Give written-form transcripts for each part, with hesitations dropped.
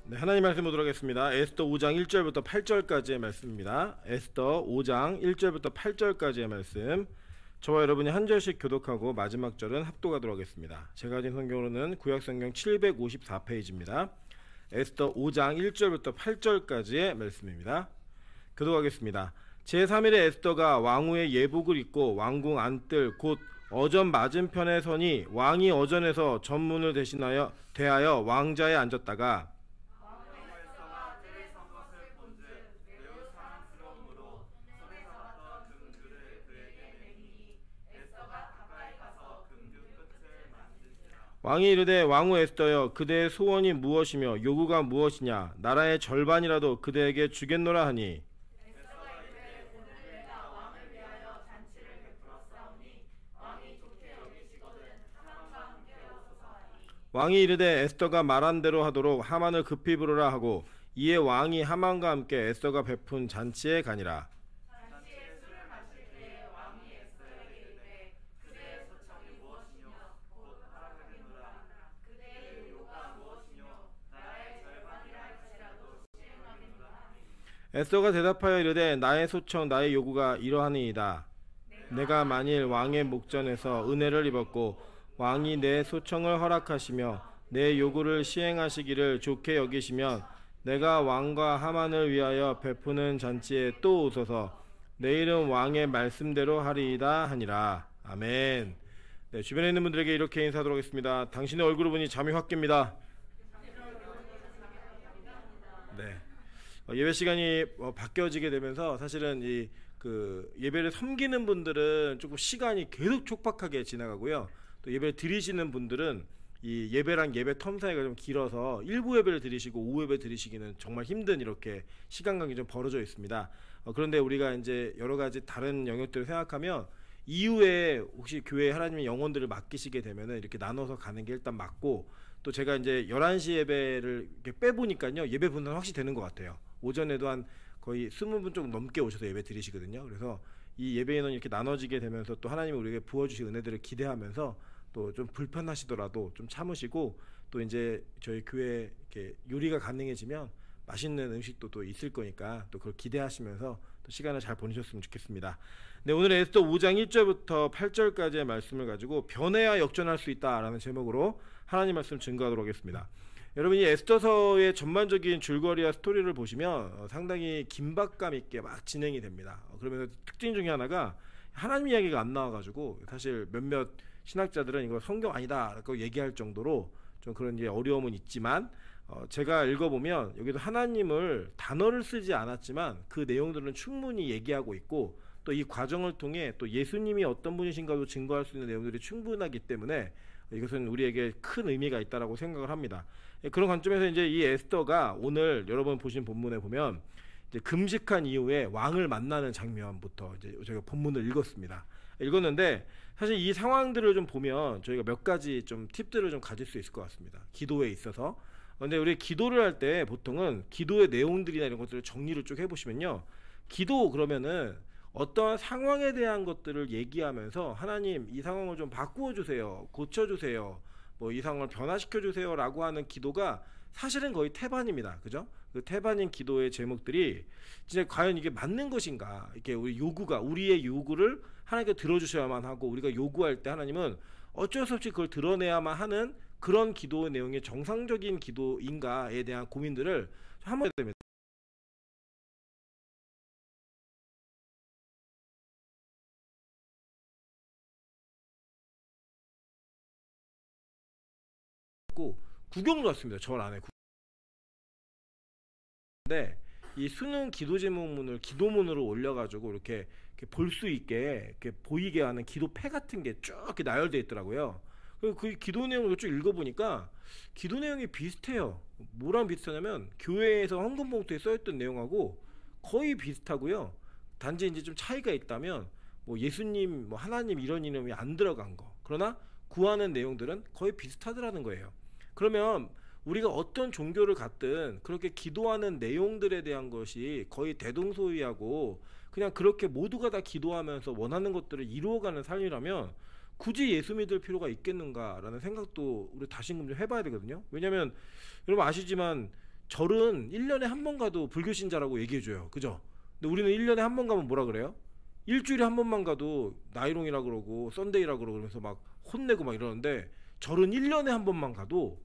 네, 하나님 말씀 보도록 하겠습니다. 에스더 5장 1절부터 8절까지의 말씀입니다. 에스더 5장 1절부터 8절까지의 말씀. 저와 여러분이 한 절씩 교독하고 마지막 절은 합독하도록 하겠습니다. 제가 가진 성경으로는 구약성경 754페이지입니다. 에스더 5장 1절부터 8절까지의 말씀입니다. 교독하겠습니다. 제3일에 에스더가 왕후의 예복을 입고 왕궁 안뜰 곧 어전 맞은편에 서니 왕이 어전에서 전문을 대하여 왕자에 앉았다가 왕이 이르되 왕후 에스더여 그대의 소원이 무엇이며 요구가 무엇이냐 나라의 절반이라도 그대에게 주겠노라 하니 왕이 이르되 에스더가 말한 대로 하도록 하만을 급히 부르라 하고 이에 왕이 하만과 함께 에스더가 베푼 잔치에 가니라. 에스더가 대답하여 이르되 나의 소청 나의 요구가 이러하니이다. 내가 만일 왕의 목전에서 은혜를 입었고 왕이 내 소청을 허락하시며 내 요구를 시행하시기를 좋게 여기시면 내가 왕과 하만을 위하여 베푸는 잔치에 또 오소서. 내일은 왕의 말씀대로 하리이다 하니라. 아멘. 네, 주변에 있는 분들에게 이렇게 인사하도록 하겠습니다. 당신의 얼굴을 보니 잠이 확 깹니다. 네. 예배 시간이 바뀌어지게 되면서 사실은 그 예배를 섬기는 분들은 조금 시간이 계속 촉박하게 지나가고요. 또 예배를 드리시는 분들은 이 예배랑 예배 텀 사이가 좀 길어서 일부 예배를 드리시고 오후 예배 드리시기는 정말 힘든 이렇게 시간감이 좀 벌어져 있습니다. 그런데 우리가 이제 여러 가지 다른 영역들을 생각하면 이후에 혹시 교회에 하나님의 영혼들을 맡기시게 되면은 이렇게 나눠서 가는 게 일단 맞고, 또 제가 이제 11시 예배를 이렇게 빼보니까요 예배 분담 확실히 되는 것 같아요. 오전에도 한 거의 20분 좀 넘게 오셔서 예배 드리시거든요. 그래서 이 예배 인원이 이렇게 나눠지게 되면서 또 하나님이 우리에게 부어주실 은혜들을 기대하면서 또 좀 불편하시더라도 좀 참으시고, 또 이제 저희 교회 이렇게 요리가 가능해지면 맛있는 음식도 또 있을 거니까 또 그걸 기대하시면서 또 시간을 잘 보내셨으면 좋겠습니다. 네, 오늘 에스더 5장 1절부터 8절까지의 말씀을 가지고 변해야 역전할 수 있다라는 제목으로 하나님 말씀 증거하도록 하겠습니다. 여러분이 에스더서의 전반적인 줄거리와 스토리를 보시면 상당히 긴박감 있게 막 진행이 됩니다. 그러면서 특징 중에 하나가 하나님 이야기가 안 나와가지고 사실 몇몇 신학자들은 이거 성경 아니다라고 얘기할 정도로 좀 그런 이제 어려움은 있지만, 제가 읽어보면 여기도 하나님을 단어를 쓰지 않았지만 그 내용들은 충분히 얘기하고 있고, 또 이 과정을 통해 또 예수님이 어떤 분이신가도 증거할 수 있는 내용들이 충분하기 때문에 이것은 우리에게 큰 의미가 있다라고 생각을 합니다. 그런 관점에서 이제 이 에스더가 오늘 여러분 보신 본문에 보면 이제 금식한 이후에 왕을 만나는 장면부터 이제 저희가 본문을 읽었는데, 사실 이 상황들을 좀 보면 저희가 몇 가지 좀 팁들을 좀 가질 수 있을 것 같습니다. 기도에 있어서. 근데 우리 기도를 할 때 보통은 기도의 내용들이나 이런 것들을 정리를 쭉 해보시면요, 기도 그러면은 어떠한 상황에 대한 것들을 얘기하면서 하나님 이 상황을 좀 바꾸어 주세요, 고쳐 주세요, 뭐 이 상황을 변화시켜 주세요라고 하는 기도가 사실은 거의 태반입니다. 그죠? 그 태반인 기도의 제목들이 진짜 과연 이게 맞는 것인가? 이게 우리 요구가, 우리의 요구를 하나님께 들어주셔야만 하고, 우리가 요구할 때 하나님은 어쩔 수 없이 그걸 드러내야만 하는 그런 기도의 내용이 정상적인 기도인가에 대한 고민들을 한번 해야 됩니다. 구경도 왔습니다. 절 안에. 근데 이 수능 기도 제목문을 기도문으로 올려가지고 이렇게 볼 수 있게 이렇게 보이게 하는 기도패 같은 게 쭉 이렇게 나열되어 있더라고요. 그 기도 내용을 쭉 읽어보니까 기도 내용이 비슷해요. 뭐랑 비슷하냐면 교회에서 헌금 봉투에 써있던 내용하고 거의 비슷하고요. 단지 이제 좀 차이가 있다면 뭐 예수님, 뭐 하나님 이런 이름이 안 들어간 거. 그러나 구하는 내용들은 거의 비슷하더라는 거예요. 그러면 우리가 어떤 종교를 갖든 그렇게 기도하는 내용들에 대한 것이 거의 대동소이하고 그냥 그렇게 모두가 다 기도하면서 원하는 것들을 이루어가는 삶이라면 굳이 예수 믿을 필요가 있겠는가라는 생각도 우리 다시금 좀 해봐야 되거든요. 왜냐하면 여러분 아시지만 절은 1년에 한 번 가도 불교 신자라고 얘기해줘요. 그죠? 근데 우리는 1년에 한 번 가면 뭐라 그래요? 일주일에 한 번만 가도 나이롱이라 그러고 썬데이라 그러면서 막 혼내고 막 이러는데, 절은 1년에 한 번만 가도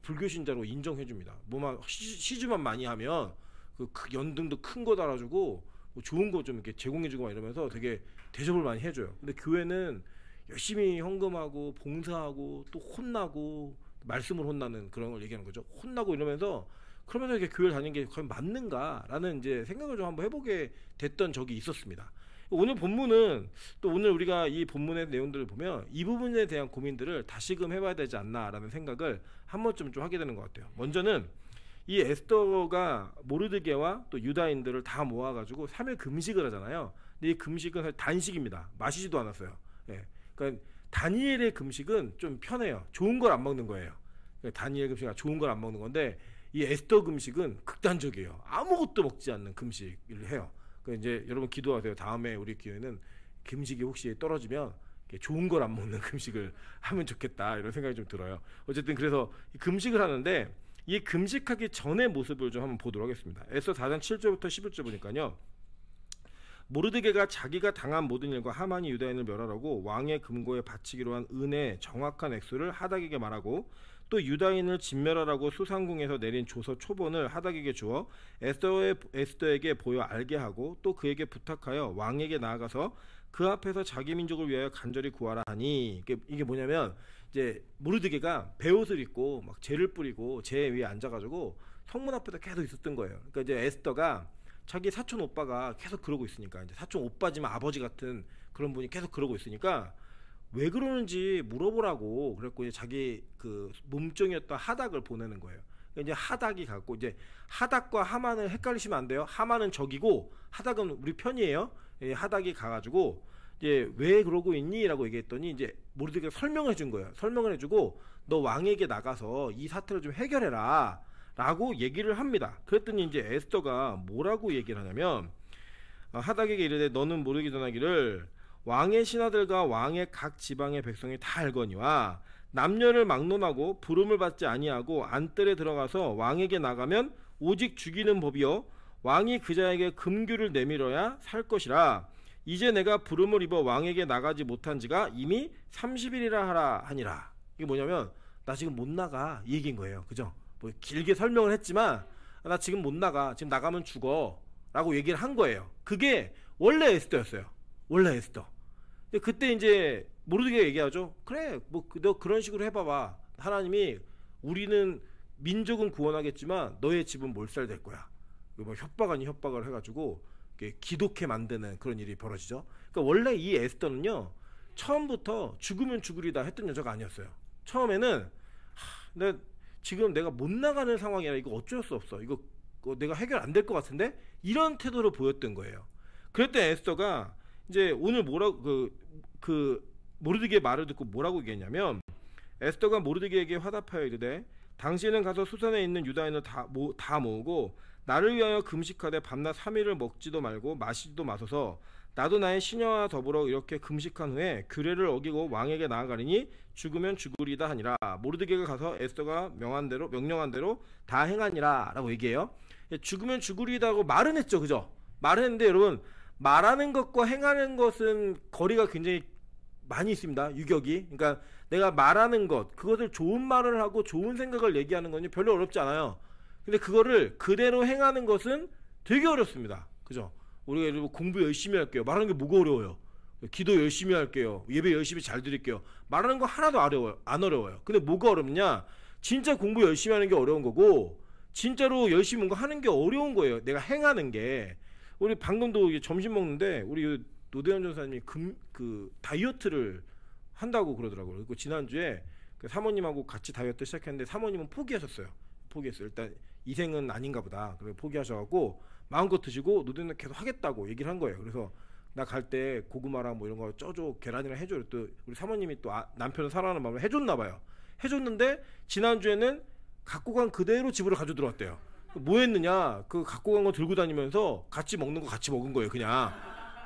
불교 신자로 인정해줍니다. 뭐만 시주만 많이 하면 그 연등도 큰 거 달아주고 뭐 좋은 거 좀 이렇게 제공해주고 막 이러면서 되게 대접을 많이 해줘요. 근데 교회는 열심히 헌금하고 봉사하고 또 혼나고, 말씀을 혼나는 그런 걸 얘기하는 거죠. 혼나고 이러면서, 그러면서 이렇게 교회를 다니는 게 과연 맞는가라는 이제 생각을 좀 한번 해보게 됐던 적이 있었습니다. 오늘 본문은 또 오늘 우리가 이 본문의 내용들을 보면 이 부분에 대한 고민들을 다시금 해봐야 되지 않나라는 생각을 한 번쯤 좀 하게 되는 것 같아요. 먼저는 이 에스더가 모르드게와 또 유다인들을 다 모아가지고 3일 금식을 하잖아요. 근데 이 금식은 사실 단식입니다. 마시지도 않았어요. 예. 그러니까 다니엘의 금식은 좀 편해요. 좋은 걸 안 먹는 거예요. 다니엘 금식은 좋은 걸 안 먹는 건데, 이 에스더 금식은 극단적이에요. 아무것도 먹지 않는 금식을 해요. 그러니까 이제 여러분 기도하세요. 다음에 우리 교회는 금식이 혹시 떨어지면 좋은 걸 안 먹는 금식을 하면 좋겠다, 이런 생각이 좀 들어요. 어쨌든 그래서 금식을 하는데, 이 금식하기 전의 모습을 좀 한번 보도록 하겠습니다. 에스더 4장 7절부터 11절 보니까요, 모르드게가 자기가 당한 모든 일과 하만이 유다인을 멸하라고 왕의 금고에 바치기로 한 은의 정확한 액수를 하닥에게 말하고, 또 유다인을 진멸하라고 수상궁에서 내린 조서 초본을 하닥에게 주어 에스더에게 보여 알게 하고, 또 그에게 부탁하여 왕에게 나아가서 그 앞에서 자기 민족을 위하여 간절히 구하라 하니, 이게 뭐냐면, 이제 모르드게가 베옷을 입고 막 재를 뿌리고 재 위에 앉아가지고 성문 앞에다 계속 있었던 거예요. 그러니까 이제 에스더가 자기 사촌 오빠가 계속 그러고 있으니까, 이제 사촌 오빠지만 아버지 같은 그런 분이 계속 그러고 있으니까 왜 그러는지 물어보라고 그랬고, 이제 자기 그 몸종이었던 하닥을 보내는 거예요. 그러니까 이제 하닥이 갖고, 이제 하닥과 하만을 헷갈리시면 안 돼요. 하만은 적이고 하닥은 우리 편이에요. 하닥이 가가지고 이제 왜 그러고 있니라고 얘기했더니, 이제 모르드게가 설명을 해준 거예요. 설명을 해주고, 너 왕에게 나가서 이 사태를 좀 해결해라 라고 얘기를 합니다. 그랬더니 이제 에스더가 뭐라고 얘기를 하냐면, 하닥에게 이르되 너는 모르기 전하기를 왕의 신하들과 왕의 각 지방의 백성이 다 알거니와 남녀를 막론하고 부름을 받지 아니하고 안뜰에 들어가서 왕에게 나가면 오직 죽이는 법이요 왕이 그자에게 금규를 내밀어야 살 것이라. 이제 내가 부름을 입어 왕에게 나가지 못한 지가 이미 30일이라 하라 하니라. 이게 뭐냐면, 나 지금 못 나가, 이 얘기인 거예요. 그죠? 뭐 길게 설명을 했지만, 나 지금 못 나가, 지금 나가면 죽어 라고 얘기를 한 거예요. 그게 원래 에스더였어요. 원래 에스더. 근데 그때 이제 모르드게가 얘기하죠. 그래, 뭐 너 그런 식으로 해봐봐. 하나님이, 우리는 민족은 구원하겠지만 너의 집은 몰살될 거야. 뭐 협박 아닌 협박을 해가지고 기독해 만드는 그런 일이 벌어지죠. 그러니까 원래 이 에스더는요, 처음부터 죽으면 죽으리다 했던 여자가 아니었어요. 처음에는 지금 내가 못 나가는 상황이라 이거 어쩔 수 없어, 이거 내가 해결 안 될 것 같은데, 이런 태도를 보였던 거예요. 그랬더니 에스더가 이제 오늘 뭐라고 그 모르드게의 말을 듣고 뭐라고 얘기했냐면, 에스더가 모르드게에게 화답하여 이르되 당신은 가서 수산에 있는 유다인을 다 모으고 나를 위하여 금식하되 밤낮 3일을 먹지도 말고 마시지도 마소서. 나도 나의 시녀와 더불어 이렇게 금식한 후에 규례를 어기고 왕에게 나아가리니 죽으면 죽으리다 하니라. 모르드게가 가서 에스더가 명령한 대로 다 행하니라 라고 얘기해요. 죽으면 죽으리다고 말은 했죠. 그죠? 말은 했는데, 여러분, 말하는 것과 행하는 것은 거리가 굉장히 많이 있습니다. 유격이. 그러니까 내가 말하는 것, 그것을 좋은 말을 하고 좋은 생각을 얘기하는 건 별로 어렵지 않아요. 근데 그거를 그대로 행하는 것은 되게 어렵습니다. 그죠? 우리가 예를 들어 공부 열심히 할게요. 말하는 게 뭐가 어려워요? 기도 열심히 할게요. 예배 열심히 잘 드릴게요. 말하는 거 하나도 안 어려워요. 근데 뭐가 어렵냐? 진짜 공부 열심히 하는 게 어려운 거고, 진짜로 열심히 뭔가 하는 게 어려운 거예요. 내가 행하는 게. 우리 방금도 점심 먹는데 우리 노대현 전사님이 그 다이어트를 한다고 그러더라고요. 그리고 지난주에 그 사모님하고 같이 다이어트 시작했는데 사모님은 포기하셨어요. 일단 이 생은 아닌가 보다. 그래서 포기하셔갖고 마음껏 드시고 노대현은 계속 하겠다고 얘기를 한 거예요. 그래서 나 갈 때 고구마랑 뭐 이런 거 쪄줘, 계란이랑 해줘. 또 우리 사모님이 또 남편을 사랑하는 마음으로 해줬나 봐요. 해줬는데 지난주에는 갖고 간 그대로 집으로 가져 들어왔대요. 뭐 했느냐? 그 갖고 간 거 들고 다니면서 같이 먹는 거 같이 먹은 거예요, 그냥.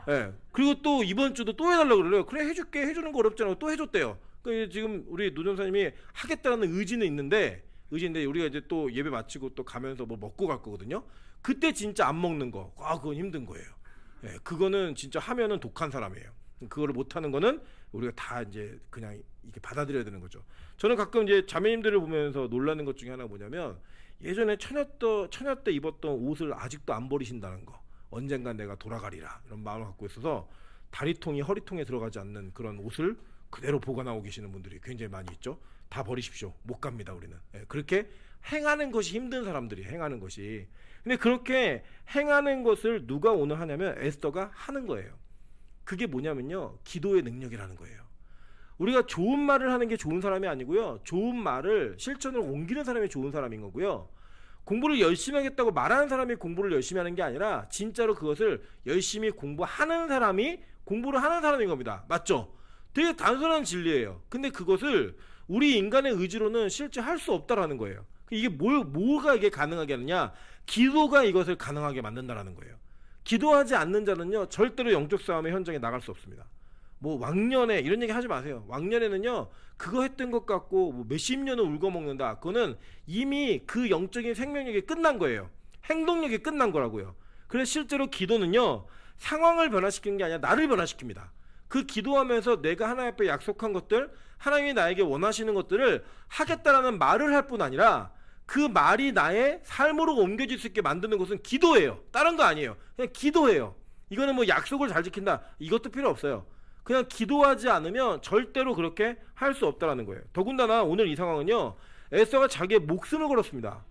예. 그리고 또 이번 주도 또 해달라고 그래요. 그래, 해줄게. 해주는 거 어렵잖아요. 또 해줬대요. 그러니까 지금 우리 노 전사님이 하겠다는 의지는 있는데 의지인데 우리가 이제 또 예배 마치고 또 가면서 뭐 먹고 갈 거거든요. 그때 진짜 안 먹는 거, 그건 힘든 거예요. 예, 그거는 진짜 하면은 독한 사람이에요. 그거를 못 하는 거는 우리가 다 이제 그냥 이렇게 받아들여야 되는 거죠. 저는 가끔 이제 자매님들을 보면서 놀라는 것 중에 하나가 뭐냐면 예전에 처녀 때 입었던 옷을 아직도 안 버리신다는 거. 언젠간 내가 돌아가리라 이런 마음을 갖고 있어서 다리통이 허리통에 들어가지 않는 그런 옷을 그대로 보관하고 계시는 분들이 굉장히 많이 있죠. 다 버리십시오. 못 갑니다 우리는. 예, 그렇게 행하는 것이 힘든 사람들이 행하는 것이. 근데 그렇게 행하는 것을 누가 오늘 하냐면 에스더가 하는 거예요. 그게 뭐냐면요, 기도의 능력이라는 거예요. 우리가 좋은 말을 하는 게 좋은 사람이 아니고요, 좋은 말을 실천으로 옮기는 사람이 좋은 사람인 거고요. 공부를 열심히 하겠다고 말하는 사람이 공부를 열심히 하는 게 아니라 진짜로 그것을 열심히 공부하는 사람이 공부를 하는 사람인 겁니다. 맞죠? 되게 단순한 진리예요. 근데 그것을 우리 인간의 의지로는 실제 할 수 없다라는 거예요. 이게 뭐가 이게 가능하게 하느냐? 기도가 이것을 가능하게 만든다라는 거예요. 기도하지 않는 자는요, 절대로 영적 싸움의 현장에 나갈 수 없습니다. 뭐 왕년에 이런 얘기 하지 마세요. 왕년에는요, 그거 했던 것 같고 뭐 몇십 년을 울고 먹는다. 그거는 이미 그 영적인 생명력이 끝난 거예요. 행동력이 끝난 거라고요. 그래서 실제로 기도는요, 상황을 변화시키는 게 아니라 나를 변화시킵니다. 그 기도하면서 내가 하나님 앞에 약속한 것들, 하나님이 나에게 원하시는 것들을 하겠다라는 말을 할 뿐 아니라 그 말이 나의 삶으로 옮겨질 수 있게 만드는 것은 기도예요. 다른 거 아니에요. 그냥 기도예요. 이거는 뭐 약속을 잘 지킨다, 이것도 필요 없어요. 그냥 기도하지 않으면 절대로 그렇게 할 수 없다라는 거예요. 더군다나 오늘 이 상황은요, 에스더가 자기의 목숨을 걸었습니다.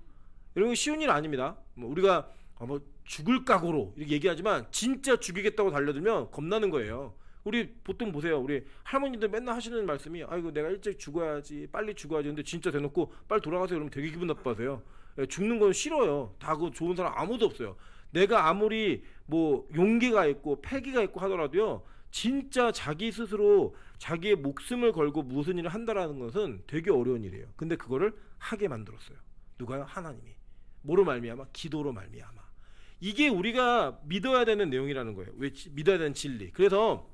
이런 거 쉬운 일 아닙니다. 우리가 뭐 죽을 각오로 이렇게 얘기하지만 진짜 죽이겠다고 달려들면 겁나는 거예요. 우리 보통 보세요. 우리 할머니들 맨날 하시는 말씀이, 아이고 내가 일찍 죽어야지, 빨리 죽어야지. 근데 진짜 대놓고 빨리 돌아가세요 그러면 되게 기분 나빠하세요. 죽는 건 싫어요. 다 그 좋은 사람 아무도 없어요. 내가 아무리 뭐 용기가 있고 패기가 있고 하더라도요, 진짜 자기 스스로 자기의 목숨을 걸고 무슨 일을 한다라는 것은 되게 어려운 일이에요. 근데 그거를 하게 만들었어요. 누가요? 하나님이. 뭐로 말미암아? 기도로 말미암아. 이게 우리가 믿어야 되는 내용이라는 거예요. 왜 믿어야 되는 진리. 그래서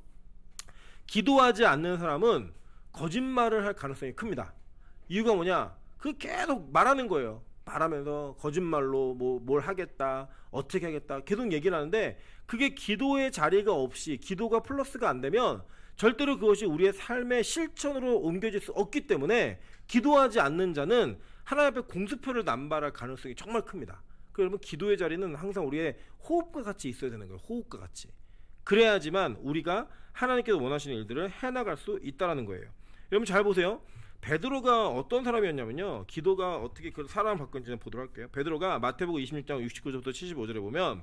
기도하지 않는 사람은 거짓말을 할 가능성이 큽니다. 이유가 뭐냐? 그 계속 말하는 거예요. 말하면서 거짓말로 뭘 하겠다, 어떻게 하겠다 계속 얘기를 하는데, 그게 기도의 자리가 없이, 기도가 플러스가 안 되면 절대로 그것이 우리의 삶의 실천으로 옮겨질 수 없기 때문에 기도하지 않는 자는 하나님 앞에 공수표를 남발할 가능성이 정말 큽니다. 그러면 기도의 자리는 항상 우리의 호흡과 같이 있어야 되는 거예요. 호흡과 같이. 그래야지만 우리가 하나님께서 원하시는 일들을 해나갈 수 있다는 거예요. 여러분 잘 보세요. 베드로가 어떤 사람이었냐면요, 기도가 어떻게 그 사람을 바꾼지 보도록 할게요. 베드로가 마태복음 26장 69절부터 75절에 보면,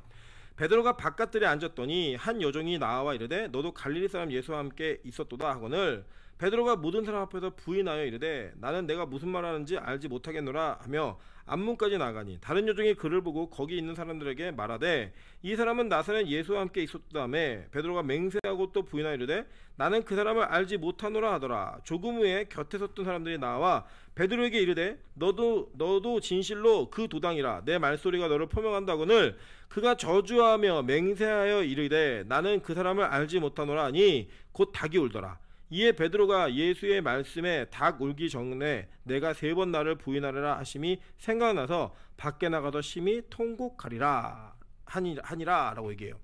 베드로가 바깥들에 앉았더니 한 여종이 나와 이르되 너도 갈릴리 사람 예수와 함께 있었도다 하거늘, 베드로가 모든 사람 앞에서 부인하여 이르되 나는 내가 무슨 말하는지 알지 못하겠노라 하며 앞문까지 나가니, 다른 여종이 그를 보고 거기 있는 사람들에게 말하되 이 사람은 나사렛 예수와 함께 있었다며, 베드로가 맹세하고 또 부인하여 이르되 나는 그 사람을 알지 못하노라 하더라. 조금 후에 곁에 섰던 사람들이 나와 베드로에게 이르되 너도 진실로 그 도당이라, 내 말소리가 너를 표명한다거늘 그가 저주하며 맹세하여 이르되 나는 그 사람을 알지 못하노라 하니 곧 닭이 울더라. 이에 베드로가 예수의 말씀에 닭 울기 전에 내가 3번 나를 부인하리라 하심이 생각나서 밖에 나가서 심히 통곡하리라 하니라 라고 얘기해요.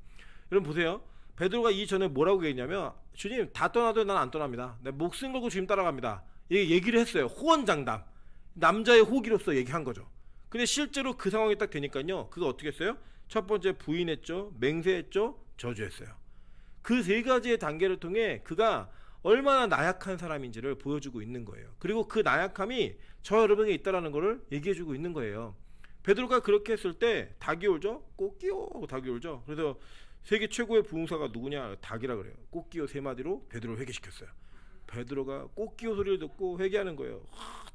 여러분 보세요. 베드로가 이전에 뭐라고 얘기했냐면, 주님 다 떠나도 난 안 떠납니다. 내 목숨 걸고 주님 따라갑니다. 이게 얘기를 했어요. 호언장담, 남자의 호기로서 얘기한 거죠. 근데 실제로 그 상황이 딱 되니까요, 그거 어떻게 했어요? 첫 번째 부인했죠, 맹세했죠, 저주했어요. 그 3가지의 단계를 통해 그가 얼마나 나약한 사람인지를 보여주고 있는 거예요. 그리고 그 나약함이 저 여러분에게 있다라는 것을 얘기해주고 있는 거예요. 베드로가 그렇게 했을 때 닭이 울죠? 꼬끼요 하고 닭이 울죠. 그래서 세계 최고의 부흥사가 누구냐? 닭이라 그래요. 꼬끼요 3마디로 베드로를 회개시켰어요. 베드로가 꼬끼요 소리를 듣고 회개하는 거예요.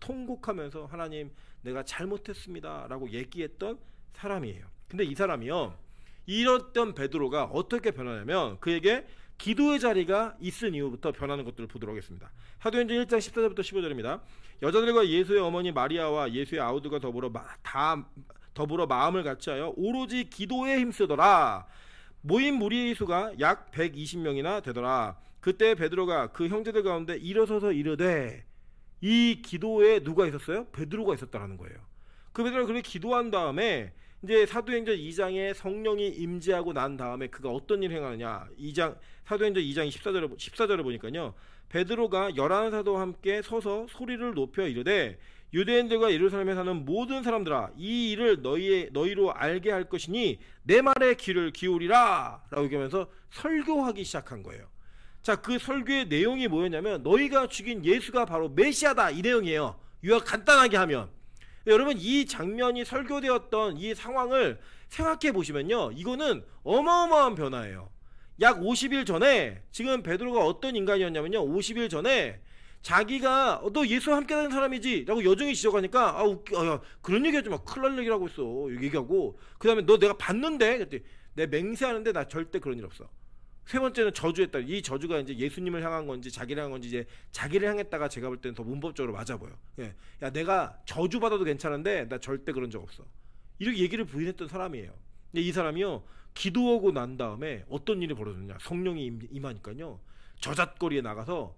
통곡하면서 하나님 내가 잘못했습니다 라고 얘기했던 사람이에요. 근데 이 사람이요, 이랬던 베드로가 어떻게 변하냐면, 그에게 기도의 자리가 있은 이후부터 변하는 것들을 보도록 하겠습니다. 사도행전 1장 14절부터 15절입니다. 여자들과 예수의 어머니 마리아와 예수의 아우드가 더불어 마음을 같이하여 오로지 기도에 힘쓰더라. 모인 무리의 수가 약 120명이나 되더라. 그때 베드로가 그 형제들 가운데 일어서서 이르되, 이 기도에 누가 있었어요? 베드로가 있었다라는 거예요. 그 베드로가 그렇게 기도한 다음에 이제 사도행전 2장에 성령이 임재하고 난 다음에 그가 어떤 일을 행하느냐. 사도행전 2장 14절에 보니까요. 베드로가 11사도와 함께 서서 소리를 높여 이르되 유대인들과 예루살렘에 사는 모든 사람들아, 이 일을 너희로 알게 할 것이니 내 말에 귀를 기울이라 라고 얘기하면서 설교하기 시작한 거예요. 자, 그 설교의 내용이 뭐였냐면 너희가 죽인 예수가 바로 메시아다, 이 내용이에요. 요약 간단하게 하면. 여러분, 이 장면이 설교되었던 이 상황을 생각해 보시면요, 이거는 어마어마한 변화예요. 약 50일 전에 지금 베드로가 어떤 인간이었냐면요, 50일 전에 자기가 너 예수와 함께 다니는 사람이지 라고 여정이 지적하니까 야, 그런 얘기 하지 마, 큰일 날 얘기를 하고 있어 얘기하고, 그 다음에 너 내가 봤는데 그랬더니 내 맹세하는데 나 절대 그런 일 없어. 세 번째는 저주했다. 이 저주가 이제 예수님을 향한 건지 자기를 향한 건지, 이제 자기를 향했다가 제가 볼 때는 더 문법적으로 맞아 보여. 예. 야, 내가 저주받아도 괜찮은데 나 절대 그런 적 없어, 이렇게 얘기를 부인했던 사람이에요. 근데 이 사람이요, 기도하고 난 다음에 어떤 일이 벌어졌냐. 성령이 임하니까요, 저잣거리에 나가서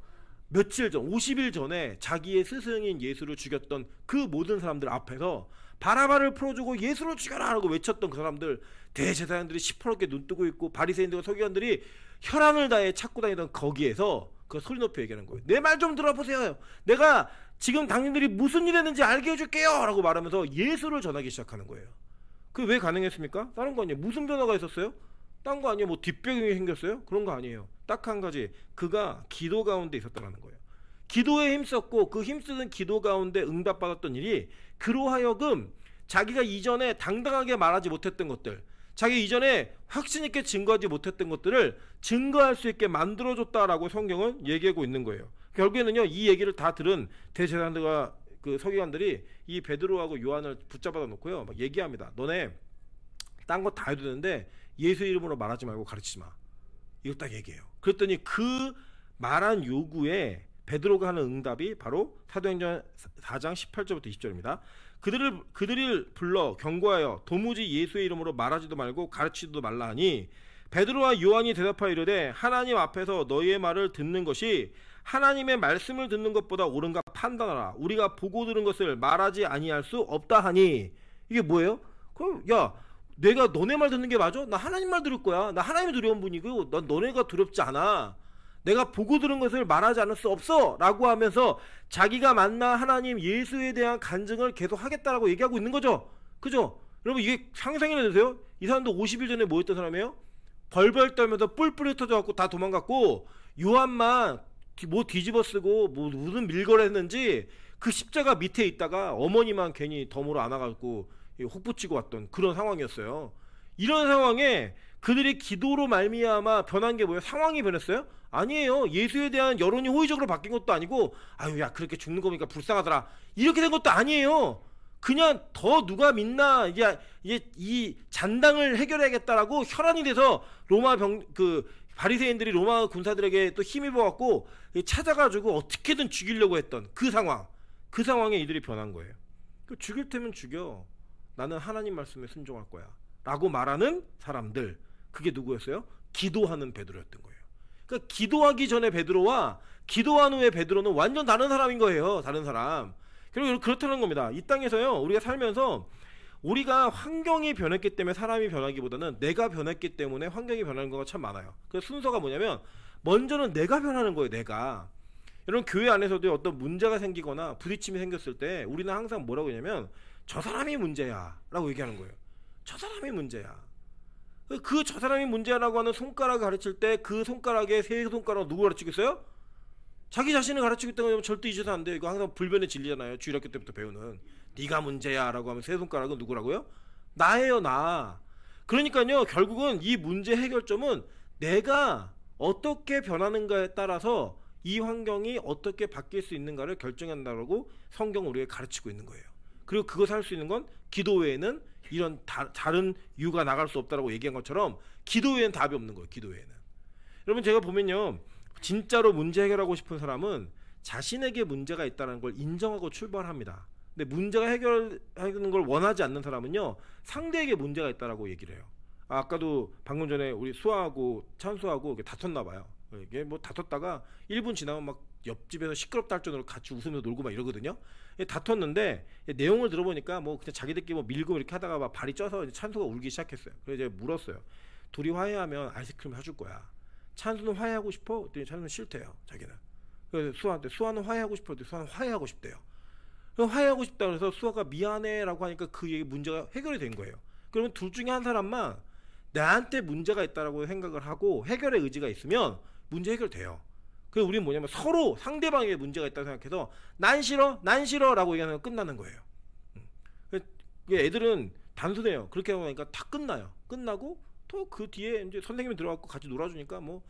며칠 전, 50일 전에 자기의 스승인 예수를 죽였던 그 모든 사람들 앞에서 바라바를 풀어주고 예수를 죽여라 라고 외쳤던 그 사람들, 대제사장들이 시퍼렇게 눈뜨고 있고 바리새인들과 서기관들이 혈안을 다해 찾고 다니던 거기에서 그 소리 높이 얘기하는 거예요. 내 말 좀 들어보세요. 내가 지금 당신들이 무슨 일 했는지 알게 해줄게요 라고 말하면서 예수를 전하기 시작하는 거예요. 그게 왜 가능했습니까? 다른 거 아니에요. 무슨 변화가 있었어요? 딴 거 아니에요. 뭐 뒷배경이 생겼어요? 그런 거 아니에요. 딱 한 가지, 그가 기도 가운데 있었다는 거예요. 기도에 힘썼고 그 힘쓰는 기도 가운데 응답받았던 일이 그로 하여금 자기가 이전에 당당하게 말하지 못했던 것들, 자기 이전에 확신 있게 증거하지 못했던 것들을 증거할 수 있게 만들어줬다라고 성경은 얘기하고 있는 거예요. 결국에는요, 이 얘기를 다 들은 대제사장들과 그 서기관들이 이 베드로하고 요한을 붙잡아 놓고요, 막 얘기합니다. 너네 딴 거 다 해도 되는데 예수 이름으로 말하지 말고 가르치지 마, 이거 딱 얘기해요. 그랬더니 그 말한 요구에 베드로가 하는 응답이 바로 사도행전 4장 18절부터 20절입니다. 그들을 불러 경고하여 도무지 예수의 이름으로 말하지도 말고 가르치지도 말라 하니 베드로와 요한이 대답하여 이르되 하나님 앞에서 너희의 말을 듣는 것이 하나님의 말씀을 듣는 것보다 옳은가 판단하라. 우리가 보고 들은 것을 말하지 아니할 수 없다 하니. 이게 뭐예요? 그럼 야, 내가 너네 말 듣는 게 맞아? 나 하나님 말 들을 거야. 나 하나님이 두려운 분이고 난 너네가 두렵지 않아. 내가 보고 들은 것을 말하지 않을 수 없어 라고 하면서 자기가 만나 하나님 예수에 대한 간증을 계속 하겠다라고 얘기하고 있는 거죠. 그죠? 여러분, 이게 상상이나 되세요? 이 사람도 50일 전에 뭐였던 사람이에요? 벌벌 떨면서 뿔뿔이 터져갖고 다 도망갔고, 요한만 뭐 뒤집어 쓰고 뭐 무슨 밀거래 했는지 그 십자가 밑에 있다가 어머니만 괜히 덤으로 안아갖고 혹 붙이고 왔던 그런 상황이었어요. 이런 상황에 그들이 기도로 말미암아 변한 게 뭐예요? 상황이 변했어요? 아니에요. 예수에 대한 여론이 호의적으로 바뀐 것도 아니고, 아유 야 그렇게 죽는 거니까 불쌍하더라 이렇게 된 것도 아니에요. 그냥 더 누가 믿나, 이제 이 잔당을 해결해야겠다라고 혈안이 돼서 바리새인들이 로마 군사들에게 또 힘입어 갖고 찾아가지고 어떻게든 죽이려고 했던 그 상황에 이들이 변한 거예요. 죽일 테면 죽여, 나는 하나님 말씀에 순종할 거야 라고 말하는 사람들, 그게 누구였어요? 기도하는 베드로였던 거예요. 그러니까 기도하기 전에 베드로와 기도한 후에 베드로는 완전 다른 사람인 거예요. 다른 사람. 결국 그렇다는 겁니다. 이 땅에서요, 우리가 살면서 우리가 환경이 변했기 때문에 사람이 변하기보다는 내가 변했기 때문에 환경이 변하는 거가 참 많아요. 그래서 순서가 뭐냐면 먼저는 내가 변하는 거예요. 내가. 여러분, 교회 안에서도 어떤 문제가 생기거나 부딪힘이 생겼을 때 우리는 항상 뭐라고 하냐면 저 사람이 문제야 라고 얘기하는 거예요. 저 사람이 문제야. 저 사람이 문제라고 하는 손가락을 가르칠 때 그 손가락에 세 손가락 누구 가르치겠어요? 자기 자신을 가르치고 있다는 건 절대 잊어서 안 돼요. 이거 항상 불변의 진리잖아요. 주일학교 때부터 배우는. 네가 문제야 라고 하면 세 손가락은 누구라고요? 나예요, 나. 그러니까요, 결국은 이 문제 해결점은 내가 어떻게 변하는가에 따라서 이 환경이 어떻게 바뀔 수 있는가를 결정한다고 성경은 우리에게 가르치고 있는 거예요. 그리고 그것을 할 수 있는 건 기도 외에는 이런 다른 이유가 나갈 수 없다라고 얘기한 것처럼 기도 외에는 답이 없는 거예요. 기도 외에는. 여러분, 제가 보면요, 진짜로 문제 해결하고 싶은 사람은 자신에게 문제가 있다는 걸 인정하고 출발합니다. 근데 문제가 해결하는 걸 원하지 않는 사람은요, 상대에게 문제가 있다라고 얘기를 해요. 아까도 방금 전에 우리 수아하고 찬수하고 다퉜나 봐요. 이게 뭐 다퉜다가 1분 지나면 막 옆집에서 시끄럽다 할 정도로 같이 웃으면서 놀고 막 이러거든요. 다퉜는데 내용을 들어보니까 뭐 그냥 자기들끼리 뭐 밀고 이렇게 하다가 막 발이 쪄서 이제 찬수가 울기 시작했어요. 그래서 이제 물었어요. 둘이 화해하면 아이스크림 사줄 거야. 찬수는 화해하고 싶어? 그랬더니 찬수는 싫대요. 자기는. 그래서 수아한테 수아는 화해하고 싶어? 그랬더니 수아는 화해하고 싶대요. 그럼 화해하고 싶다 그래서 수아가 미안해라고 하니까 그 얘기 문제가 해결이 된 거예요. 그러면 둘 중에 한 사람만 나한테 문제가 있다라고 생각을 하고 해결의 의지가 있으면 문제 해결돼요. 그래서 우리는 뭐냐면 서로 상대방에게 문제가 있다고 생각해서 난 싫어 라고 얘기하면 끝나는 거예요. 애들은 단순해요. 그렇게 하니까 다 끝나요. 끝나고 또 그 뒤에 이제 선생님이 들어가고 같이 놀아주니까 뭐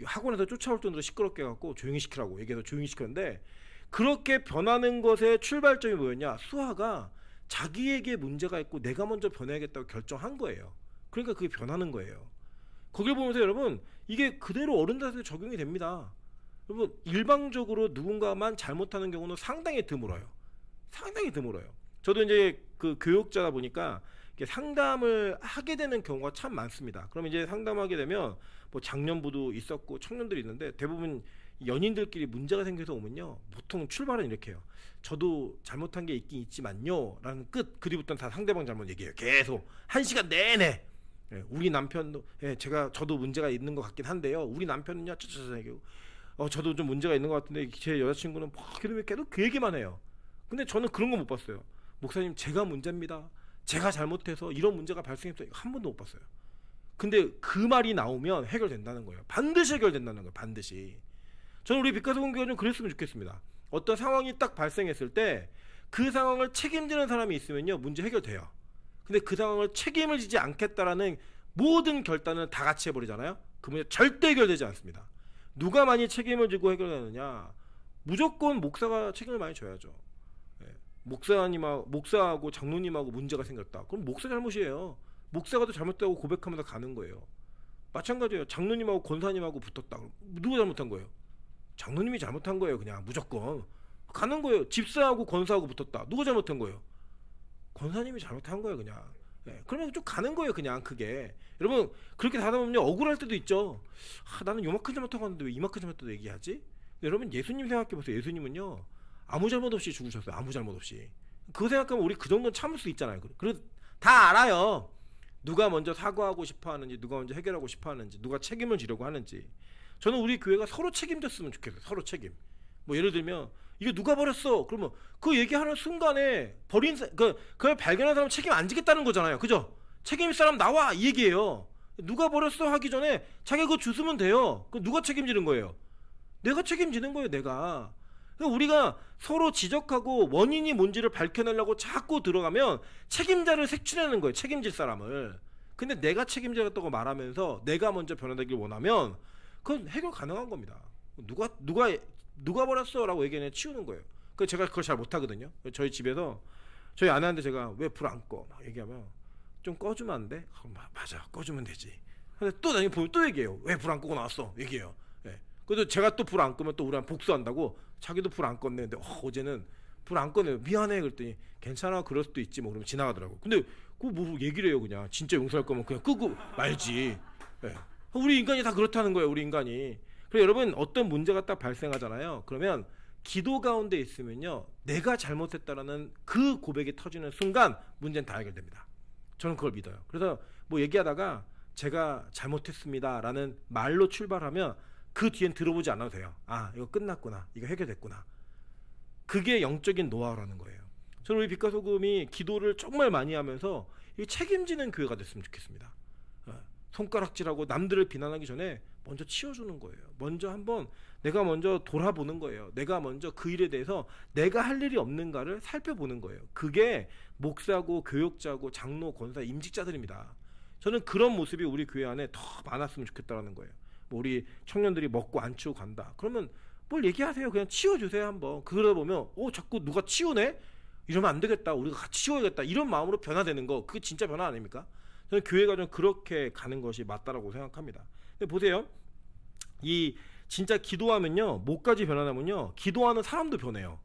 학원에서 쫓아올 정도로 시끄럽게 해갖고 조용히 시키라고 얘기해서 조용히 시켰는데, 그렇게 변하는 것의 출발점이 뭐였냐? 수아가 자기에게 문제가 있고 내가 먼저 변해야겠다고 결정한 거예요. 그러니까 그게 변하는 거예요. 거길 보면서 여러분 이게 그대로 어른들한테 적용이 됩니다. 여러분 일방적으로 누군가만 잘못하는 경우는 상당히 드물어요. 상당히 드물어요. 저도 이제 그 교육자다 보니까 상담을 하게 되는 경우가 참 많습니다. 그럼 이제 상담하게 되면 뭐 장년부도 있었고 청년들이 있는데 대부분 연인들끼리 문제가 생겨서 오면요, 보통 출발은 이렇게 해요. 저도 잘못한 게 있긴 있지만요 라는 끝. 그 뒤부터는 다 상대방 잘못 얘기해요. 계속 1시간 내내. 우리 남편도 저도 문제가 있는 것 같긴 한데요, 우리 남편은요 얘기하고, 저도 좀 문제가 있는 것 같은데 제 여자친구는 계속 그 얘기만 해요. 근데 저는 그런 거 못 봤어요. 목사님 제가 문제입니다, 제가 잘못해서 이런 문제가 발생했어요, 한 번도 못 봤어요. 근데 그 말이 나오면 해결된다는 거예요. 반드시 해결된다는 거예요. 반드시. 저는 우리 빛가서 공교가 좀 그랬으면 좋겠습니다. 어떤 상황이 딱 발생했을 때 그 상황을 책임지는 사람이 있으면요 문제 해결돼요. 근데 그 상황을 책임을 지지 않겠다라는 모든 결단은 다 같이 해버리잖아요. 그 문제 절대 해결되지 않습니다. 누가 많이 책임을 지고 해결하느냐? 무조건 목사가 책임을 많이 져야죠. 목사하고 장로님하고 문제가 생겼다. 그럼 목사 잘못이에요. 목사가 더 잘못되고 고백하면서 가는 거예요. 마찬가지예요. 장로님하고 권사님하고 붙었다. 그럼 누가 잘못한 거예요? 장로님이 잘못한 거예요. 그냥 무조건 가는 거예요. 집사하고 권사하고 붙었다. 누가 잘못한 거예요? 권사님이 잘못한 거예요. 그냥. 그러면 좀 가는 거예요. 그냥 그게. 여러분 그렇게 하다 보면 억울할 때도 있죠. 나는 요만큼 잘못하고 왔는데 왜 이만큼 잘못했다고 얘기하지? 여러분 예수님 생각해보세요. 예수님은요 아무 잘못 없이 죽으셨어요. 아무 잘못 없이. 그거 생각하면 우리 그 정도는 참을 수 있잖아요. 그리고 다 알아요. 누가 먼저 사과하고 싶어 하는지, 누가 먼저 해결하고 싶어 하는지, 누가 책임을 지려고 하는지. 저는 우리 교회가 서로 책임졌으면 좋겠어요. 서로 책임. 뭐 예를 들면 이거 누가 버렸어? 그러면 그 얘기하는 순간에 그걸 발견한 사람 책임 안 지겠다는 거잖아요. 그죠? 책임질 사람 나와 이 얘기예요. 누가 버렸어 하기 전에 자기가 그거 주스면 돼요. 그 누가 책임지는 거예요? 내가 책임지는 거예요. 내가. 우리가 서로 지적하고 원인이 뭔지를 밝혀내려고 자꾸 들어가면 책임자를 색출하는 거예요. 책임질 사람을. 근데 내가 책임지겠다고 말하면서 내가 먼저 변화되길 원하면 그건 해결 가능한 겁니다. 누가 버렸어? 라고 얘기하면 치우는 거예요. 그래서 제가 그걸 잘 못하거든요. 저희 집에서 저희 아내한테 제가 왜 불 안 꺼? 막 얘기하면 좀 꺼주면 안 돼? 맞아, 꺼주면 되지. 근데 또 나중에 보면 또 얘기해요. 왜 불 안 끄고 나왔어? 얘기해요. 그래도 제가 또 불 안 끄면 또 우리랑 복수한다고 자기도 불 안 껐네. 근데 어제는 불 안 껐네요. 미안해. 그랬더니 괜찮아, 그럴 수도 있지 뭐 그러면 지나가더라고. 근데 그거 뭐 얘기를 해요. 그냥 진짜 용서할 거면 그냥 끄고 말지. 우리 인간이 다 그렇다는 거예요. 우리 인간이. 그래서 여러분 어떤 문제가 딱 발생하잖아요. 그러면 기도 가운데 있으면요 내가 잘못했다라는 그 고백이 터지는 순간 문제는 다 해결됩니다. 저는 그걸 믿어요. 그래서 뭐 얘기하다가 제가 잘못했습니다라는 말로 출발하면 그 뒤엔 들어보지 않아도 돼요. 이거 끝났구나. 이거 해결됐구나. 그게 영적인 노하우라는 거예요. 저는 우리 빛과 소금이 기도를 정말 많이 하면서 책임지는 교회가 됐으면 좋겠습니다. 손가락질하고 남들을 비난하기 전에 먼저 치워주는 거예요. 내가 먼저 돌아보는 거예요. 내가 먼저 그 일에 대해서 내가 할 일이 없는가를 살펴보는 거예요. 그게 목사고 교육자고 장로, 권사, 임직자들입니다. 저는 그런 모습이 우리 교회 안에 더 많았으면 좋겠다는 거예요. 우리 청년들이 먹고 안 치우고 간다. 그러면 뭘 얘기하세요. 그냥 치워주세요 한번. 그러다 보면 자꾸 누가 치우네? 이러면 안 되겠다. 우리가 같이 치워야겠다. 이런 마음으로 변화되는 거. 그게 진짜 변화 아닙니까? 저는 교회가 좀 그렇게 가는 것이 맞다라고 생각합니다. 근데 보세요. 이 진짜 기도하면요. 뭐까지 변하냐면요. 기도하는 사람도 변해요.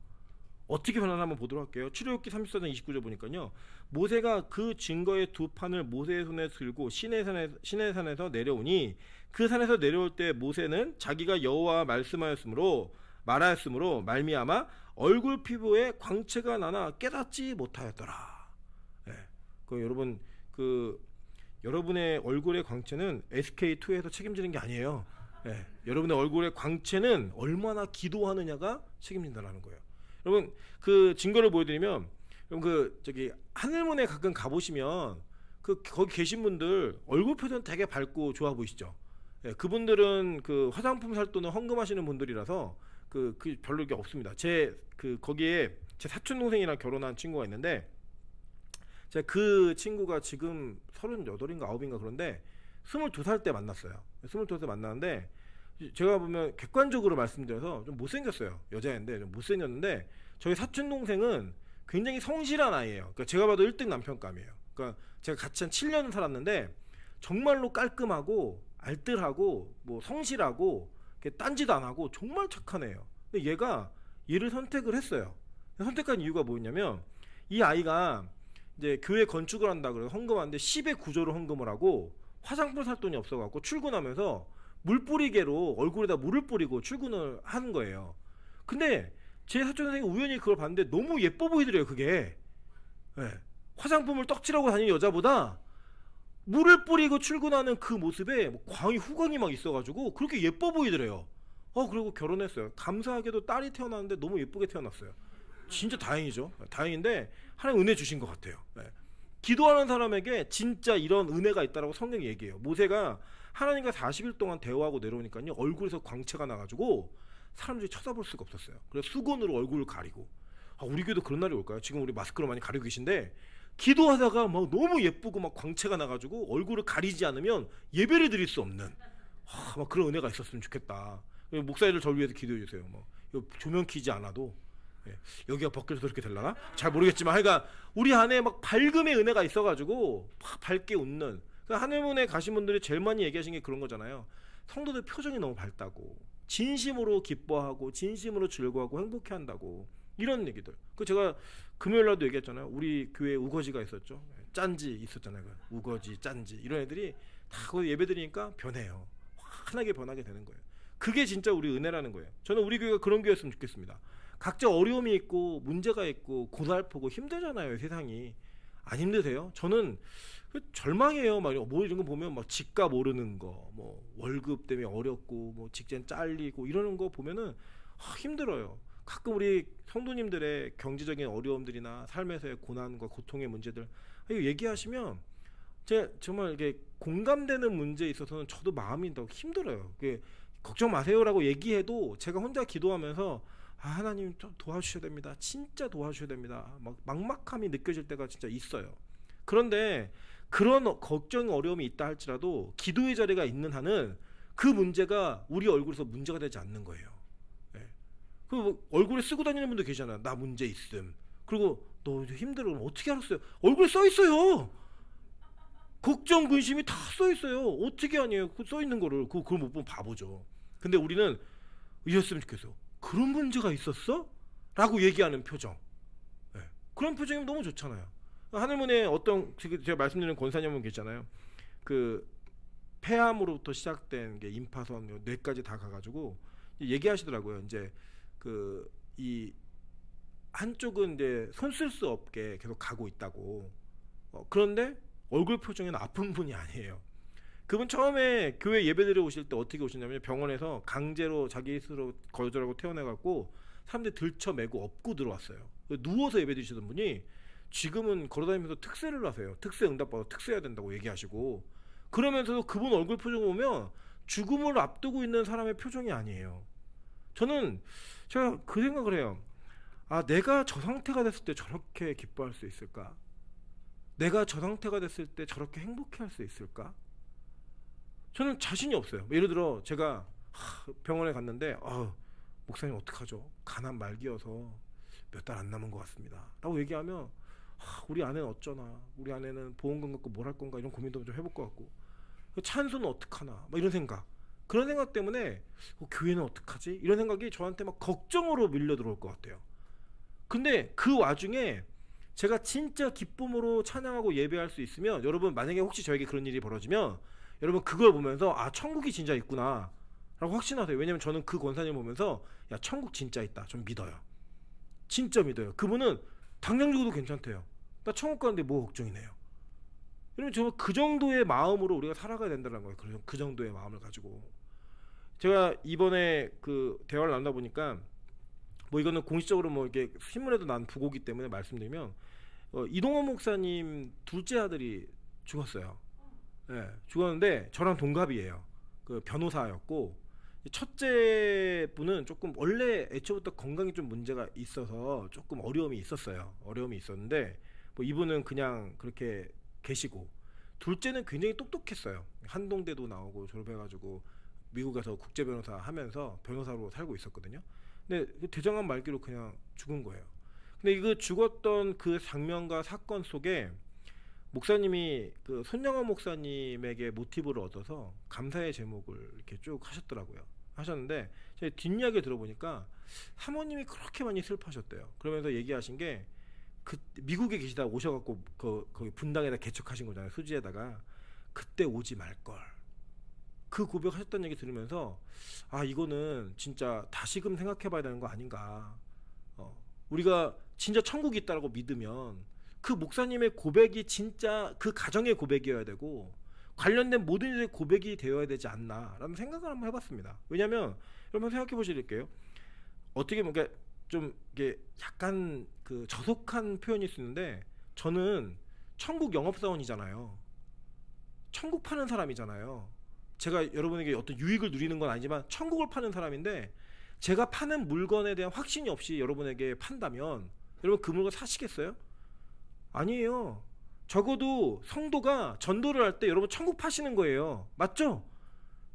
어떻게 변하나 한번 보도록 할게요. 출애굽기 34장 29절 보니까요. 모세가 그 증거의 두 판을 모세의 손에 들고 시내산에서 내려오니 그 산에서 내려올 때 모세는 자기가 여호와와 말씀하였으므로 말하였으므로 말미암아 얼굴 피부에 광채가 나나 깨닫지 못하였더라. 예. 그 여러분 여러분의 얼굴의 광채는 SK2에서 책임지는 게 아니에요. 예. 여러분의 얼굴의 광채는 얼마나 기도하느냐가 책임진다라는 거예요. 여러분 그 증거를 보여드리면, 여러분 저기 하늘문에 가끔 가보시면 거기 계신 분들 얼굴 표정 되게 밝고 좋아 보이시죠? 예, 그분들은 화장품 살 돈을 헌금하시는 분들이라서 별로 게 없습니다. 거기에 제 사촌 동생이랑 결혼한 친구가 있는데, 제가 그 친구가 지금 38인가 9인가 그런데 22살 때 만났어요. 22살 때 만났는데, 제가 보면 객관적으로 말씀드려서 좀 못생겼어요. 여자인데 좀 못생겼는데, 저희 사촌 동생은 굉장히 성실한 아이예요. 그러니까 제가 봐도 1등 남편감이에요. 그러니까 제가 같이 한 7년 살았는데 정말로 깔끔하고 알뜰하고 뭐 성실하고 딴짓 안 하고 정말 착한 애예요. 근데 얘를 선택을 했어요. 선택한 이유가 뭐였냐면, 이 아이가 이제 교회 건축을 한다 그래서 헌금하는데 10의 구조로 헌금을 하고 화장품 살 돈이 없어갖고 출근하면서 물 뿌리개로 얼굴에다 물을 뿌리고 출근을 하는 거예요. 근데 제 사촌 선생님이 우연히 그걸 봤는데 너무 예뻐 보이더래요. 그게 화장품을 떡칠하고 다니는 여자보다 물을 뿌리고 출근하는 그 모습에 후광이 막 있어가지고 그렇게 예뻐 보이더래요. 그리고 결혼했어요. 감사하게도 딸이 태어났는데 너무 예쁘게 태어났어요. 진짜 다행이죠. 다행인데 하나님 은혜 주신 것 같아요. 기도하는 사람에게 진짜 이런 은혜가 있다라고 성경이 얘기해요. 모세가 하나님과 40일 동안 대화하고 내려오니까요, 얼굴에서 광채가 나가지고 사람들이 쳐다볼 수가 없었어요. 그래서 수건으로 얼굴을 가리고. 우리 교회도 그런 날이 올까요? 지금 우리 마스크로 많이 가리고 계신데, 기도하다가 막 너무 예쁘고 막 광채가 나가지고 얼굴을 가리지 않으면 예배를 드릴 수 없는 막 그런 은혜가 있었으면 좋겠다. 목사님들 저를 위해서 기도해 주세요. 조명 켜지 않아도 여기가 벗겨져서 그렇게 되려나? 잘 모르겠지만 하여간 우리 안에 막 밝음의 은혜가 있어가지고 막 밝게 웃는, 하늘문에 가신 분들이 제일 많이 얘기하신 게 그런 거잖아요. 성도들 표정이 너무 밝다고, 진심으로 기뻐하고 진심으로 즐거워하고 행복해한다고, 이런 얘기들. 제가 금요일날도 얘기했잖아요. 우리 교회에 우거지가 있었죠. 짠지 있었잖아요. 우거지, 짠지 이런 애들이 다 거기 예배 드리니까 변해요. 환하게 변하게 되는 거예요. 그게 진짜 우리 은혜라는 거예요. 저는 우리 교회가 그런 교회였으면 좋겠습니다. 각자 어려움이 있고 문제가 있고 고달프고 힘들잖아요. 세상이. 안 힘드세요? 저는 절망해요. 뭐 이런 거 보면 막 집값 오르는 거, 뭐 월급 때문에 어렵고 뭐 직장 잘리고 이러는 거 보면은 힘들어요. 가끔 우리 성도님들의 경제적인 어려움들이나 삶에서의 고난과 고통의 문제들 얘기하시면 제가 정말 이게 공감되는 문제에 있어서는 저도 마음이 더 힘들어요. 걱정 마세요라고 얘기해도 제가 혼자 기도하면서 하나님 좀 도와주셔야 됩니다. 진짜 도와주셔야 됩니다. 막 막막함이 느껴질 때가 진짜 있어요. 그런데 그런 걱정 어려움이 있다 할지라도 기도의 자리가 있는 한은 그 문제가 우리 얼굴에서 문제가 되지 않는 거예요. 얼굴에 쓰고 다니는 분도 계시잖아요. 나 문제 있음. 그리고 너 힘들어. 그럼 어떻게 알았어요? 얼굴에 써 있어요. 걱정 근심이 다 써 있어요. 어떻게 아니에요? 써 있는 거를 그걸 못 보면 바보죠. 근데 우리는 이랬으면 좋겠어. 그런 문제가 있었어? 라고 얘기하는 표정. 그런 표정이면 너무 좋잖아요. 하늘문에 제가 말씀드리는 권사님 분 계시잖아요. 폐암으로부터 시작된 게 임파선 뇌까지 다 가가지고 얘기하시더라고요. 이제 이 한쪽은 이제 손 쓸 수 없게 계속 가고 있다고. 그런데 얼굴 표정에는 아픈 분이 아니에요. 그분 처음에 교회 예배드려 오실 때 어떻게 오셨냐면, 병원에서 강제로 자기 스스로 거절하고 태어나갖고 사람들이 들쳐매고 업고 들어왔어요. 누워서 예배 드리시던 분이 지금은 걸어다니면서 특세를 하세요. 특세 응답받아 특세해야 된다고 얘기하시고, 그러면서도 그분 얼굴 표정 보면 죽음을 앞두고 있는 사람의 표정이 아니에요. 제가 그 생각을 해요. 내가 저 상태가 됐을 때 저렇게 기뻐할 수 있을까? 내가 저 상태가 됐을 때 저렇게 행복해할 수 있을까? 저는 자신이 없어요. 예를 들어 제가 병원에 갔는데 목사님 어떡하죠? 간암 말기여서 몇 달 안 남은 것 같습니다 라고 얘기하면 우리 아내는 어쩌나, 우리 아내는 보험금 갖고 뭘 할 건가, 이런 고민도 좀 해볼 것 같고, 찬수는 어떡하나, 이런 생각, 그런 생각 때문에 교회는 어떡하지? 이런 생각이 저한테 막 걱정으로 밀려 들어올 것 같아요. 근데 그 와중에 제가 진짜 기쁨으로 찬양하고 예배할 수 있으면, 여러분 만약에 혹시 저에게 그런 일이 벌어지면 여러분 그걸 보면서 천국이 진짜 있구나 라고 확신하세요. 왜냐면 저는 그 권사님 보면서 야 천국 진짜 있다 좀 믿어요. 진짜 믿어요. 그분은 당장 죽어도 괜찮대요. 나 천국 가는데 뭐 걱정이네요. 그러면 저는 그 정도의 마음으로 우리가 살아가야 된다는 거예요. 그 정도의 마음을 가지고. 제가 이번에 그 대화를 나누다 보니까 뭐 이거는 공식적으로 뭐 이렇게 신문에도 난 부고기 때문에 말씀드리면 이동원 목사님 둘째 아들이 죽었어요. 예, 죽었는데 저랑 동갑이에요. 그 변호사였고 첫째 분은 조금 원래 애초부터 건강이 좀 문제가 있어서 조금 어려움이 있었어요. 어려움이 있었는데 뭐 이분은 그냥 그렇게 계시고 둘째는 굉장히 똑똑했어요. 한동대도 나오고 졸업해가지고 미국에서 국제 변호사 하면서 변호사로 살고 있었거든요. 근데 대장암 말기로 그냥 죽은 거예요. 근데 이거 죽었던 그 장면과 사건 속에 목사님이 그 손영원 목사님에게 모티브를 얻어서 감사의 제목을 이렇게 쭉 하셨는데 제가 뒷이야기 들어보니까 사모님이 그렇게 많이 슬퍼하셨대요. 그러면서 얘기하신 게 그 미국에 계시다 오셔갖고 거기 분당에다 개척하신 거잖아요. 수지에다가 그때 오지 말걸. 그 고백하셨다는 얘기 들으면서 아 이거는 진짜 다시금 생각해봐야 되는 거 아닌가. 우리가 진짜 천국이 있다라고 믿으면 그 목사님의 고백이 진짜 그 가정의 고백이어야 되고 관련된 모든 일의 고백이 되어야 되지 않나라는 생각을 한번 해봤습니다. 왜냐하면 여러분 생각해 보실게요. 어떻게 보면 좀 이게 약간 그 저속한 표현일 수 있는데 저는 천국 영업사원이잖아요. 천국 파는 사람이잖아요. 제가 여러분에게 어떤 유익을 누리는 건 아니지만 천국을 파는 사람인데 제가 파는 물건에 대한 확신이 없이 여러분에게 판다면 여러분 그 물건 사시겠어요? 아니에요. 적어도 성도가 전도를 할 때 여러분 천국 파시는 거예요. 맞죠?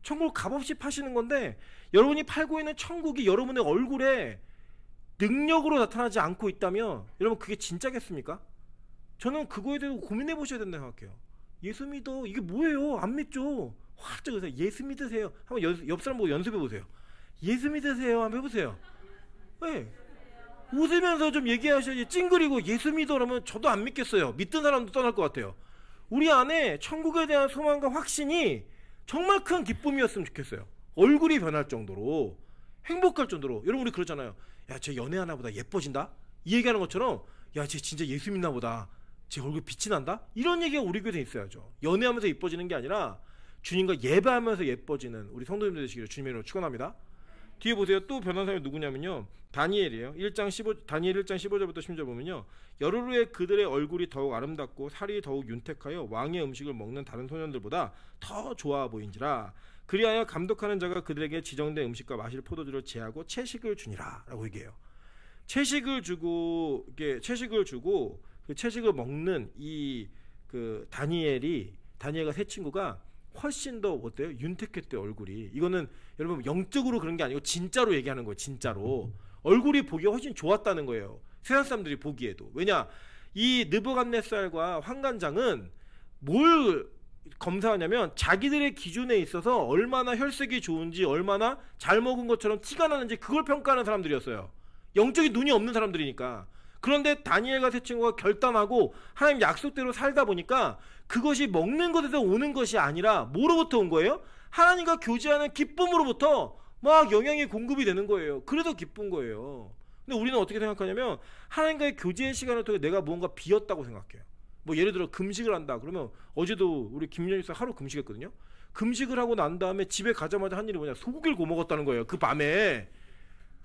천국을 값없이 파시는 건데 여러분이 팔고 있는 천국이 여러분의 얼굴에 능력으로 나타나지 않고 있다면 여러분 그게 진짜겠습니까? 저는 그거에 대해서 고민해 보셔야 된다고 생각해요. 예수 믿어. 이게 뭐예요? 안 믿죠? 활짝 웃으세요. 예수 믿으세요. 한번 옆 사람 보고 연습해 보세요. 예수 믿으세요. 한번 해보세요. 네. 웃으면서 좀 얘기하셔야지. 찡그리고 예수 믿어라면 저도 안 믿겠어요. 믿던 사람도 떠날 것 같아요. 우리 안에 천국에 대한 소망과 확신이 정말 큰 기쁨이었으면 좋겠어요. 얼굴이 변할 정도로 행복할 정도로. 여러분 우리 그러잖아요. 야, 쟤 연애하나 보다 예뻐진다? 이 얘기하는 것처럼 야, 쟤 진짜 예수 믿나 보다. 제 얼굴 빛이 난다? 이런 얘기가 우리 교회에 있어야죠. 연애하면서 예뻐지는 게 아니라 주님과 예배하면서 예뻐지는 우리 성도님들 되시기를 주님의 이름으로 축원합니다. 뒤에 보세요. 또 변한 사람이 누구냐면요. 다니엘이에요. 다니엘 1장 15절부터 16절 보면요. 열흘 후에 그들의 얼굴이 더욱 아름답고 살이 더욱 윤택하여 왕의 음식을 먹는 다른 소년들보다 더 좋아 보인지라. 그리하여 감독하는 자가 그들에게 지정된 음식과 마실 포도주를 제하고 채식을 주니라 라고 얘기해요. 채식을 주고 그 채식을 먹는 이 그 다니엘과 세 친구가 훨씬 더 어때요? 윤택했대요. 얼굴이. 이거는 여러분 영적으로 그런 게 아니고 진짜로 얘기하는 거예요. 진짜로 얼굴이 보기가 훨씬 좋았다는 거예요. 세상 사람들이 보기에도. 왜냐, 이 느부갓네살과 환관장은 뭘 검사하냐면 자기들의 기준에 있어서 얼마나 혈색이 좋은지, 얼마나 잘 먹은 것처럼 티가 나는지 그걸 평가하는 사람들이었어요. 영적인 눈이 없는 사람들이니까. 그런데 다니엘과 세 친구가 결단하고 하나님 약속대로 살다 보니까 그것이 먹는 것에서 오는 것이 아니라 뭐로부터 온 거예요? 하나님과 교제하는 기쁨으로부터 막 영향이 공급이 되는 거예요. 그래서 기쁜 거예요. 근데 우리는 어떻게 생각하냐면 하나님과의 교제의 시간을 통해 내가 무언가 비었다고 생각해요. 뭐 예를 들어 금식을 한다 그러면 어제도 우리 김연희 씨 하루 금식했거든요. 금식을 하고 난 다음에 집에 가자마자 한 일이 뭐냐, 소고기를 구워 먹었다는 거예요. 그 밤에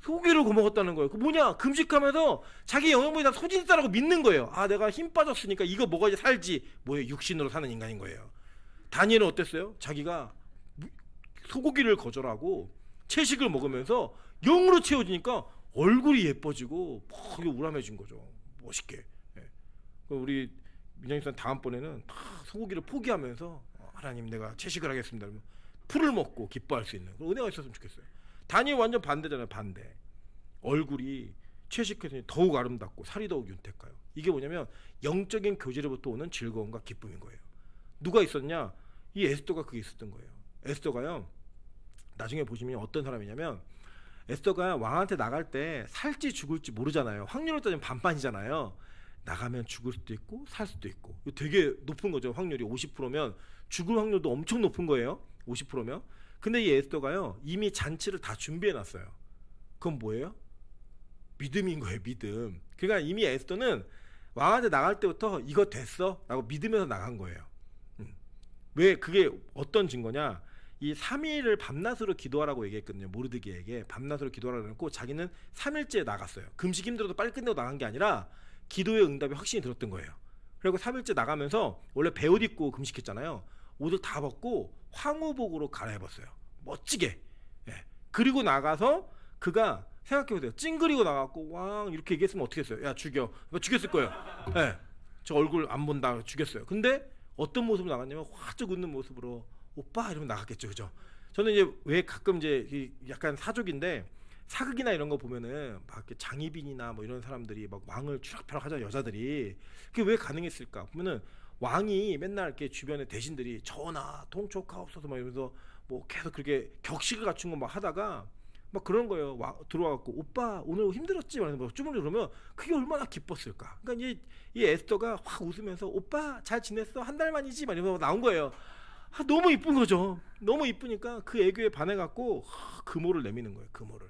소고기를 구워 먹었다는 거예요. 그 뭐냐, 금식하면서 자기 영양분이 다 소진했다라고 믿는 거예요. 아, 내가 힘 빠졌으니까 이거 먹어야지 살지. 뭐예요? 육신으로 사는 인간인 거예요. 다니엘은 어땠어요? 자기가 소고기를 거절하고 채식을 먹으면서 영으로 채워지니까 얼굴이 예뻐지고 막 우람해진 거죠. 멋있게. 예. 우리 민정님 다음번에는 다 소고기를 포기하면서 하나님 내가 채식을 하겠습니다. 그러면 풀을 먹고 기뻐할 수 있는 그런 은혜가 있었으면 좋겠어요. 다니엘 완전 반대잖아요. 반대. 얼굴이 채식했더니 더욱 아름답고 살이 더욱 윤택해요. 이게 뭐냐면 영적인 교제로부터 오는 즐거움과 기쁨인 거예요. 누가 있었냐? 이 에스더가 그게 있었던 거예요. 에스더가요, 나중에 보시면 어떤 사람이냐면 에스더가 왕한테 나갈 때 살지 죽을지 모르잖아요. 확률로 따지면 반반이잖아요. 나가면 죽을 수도 있고 살 수도 있고. 되게 높은 거죠. 확률이 50%면 죽을 확률도 엄청 높은 거예요. 50%면. 근데 이 에스더가요 이미 잔치를 다 준비해놨어요. 그건 뭐예요? 믿음인 거예요. 믿음. 그러니까 이미 에스더는 왕한테 나갈 때부터 이거 됐어 라고 믿으면서 나간 거예요. 왜 그게 어떤 증거냐, 이 3일을 밤낮으로 기도하라고 얘기했거든요. 모르드기에게 밤낮으로 기도하라고 했고, 자기는 3일째 나갔어요. 금식 힘들어도 빨리 끝내고 나간 게 아니라 기도의 응답이 확신이 들었던 거예요. 그리고 3일째 나가면서 원래 배옷 입고 금식했잖아요. 옷을 다 벗고 황후복으로 갈아입었어요. 멋지게. 예. 그리고 나가서 그가 생각해보세요. 찡그리고 나갔고 왕 이렇게 얘기했으면 어떻게 했어요? 야 죽여. 죽였을 거예요. 예. 저 얼굴 안 본다 죽였어요. 근데 어떤 모습으로 나갔냐면 활짝 웃는 모습으로 오빠 이러면 나갔겠죠. 그죠? 저는 이제 왜 가끔 이제 약간 사족인데, 사극이나 이런 거 보면은 막 이렇게 장희빈이나 뭐 이런 사람들이 막 왕을 추락펴락 하잖아요. 여자들이. 그게 왜 가능했을까? 보면은 왕이 맨날 이렇게 주변에 대신들이 전하 통촉하옵소서 막 이러면서 뭐 계속 그렇게 격식을 갖춘 거 막 하다가 막 그런 거예요. 들어와갖고 오빠 오늘 힘들었지? 말해서 뭐 주물러 그러면 그게 얼마나 기뻤을까? 그러니까 이 에스더가 확 웃으면서 오빠 잘 지냈어? 한 달 만이지? 막 이러면서 나온 거예요. 너무 이쁜 거죠. 너무 이쁘니까 그 애교에 반해갖고 금호를 내미는 거예요. 금호를.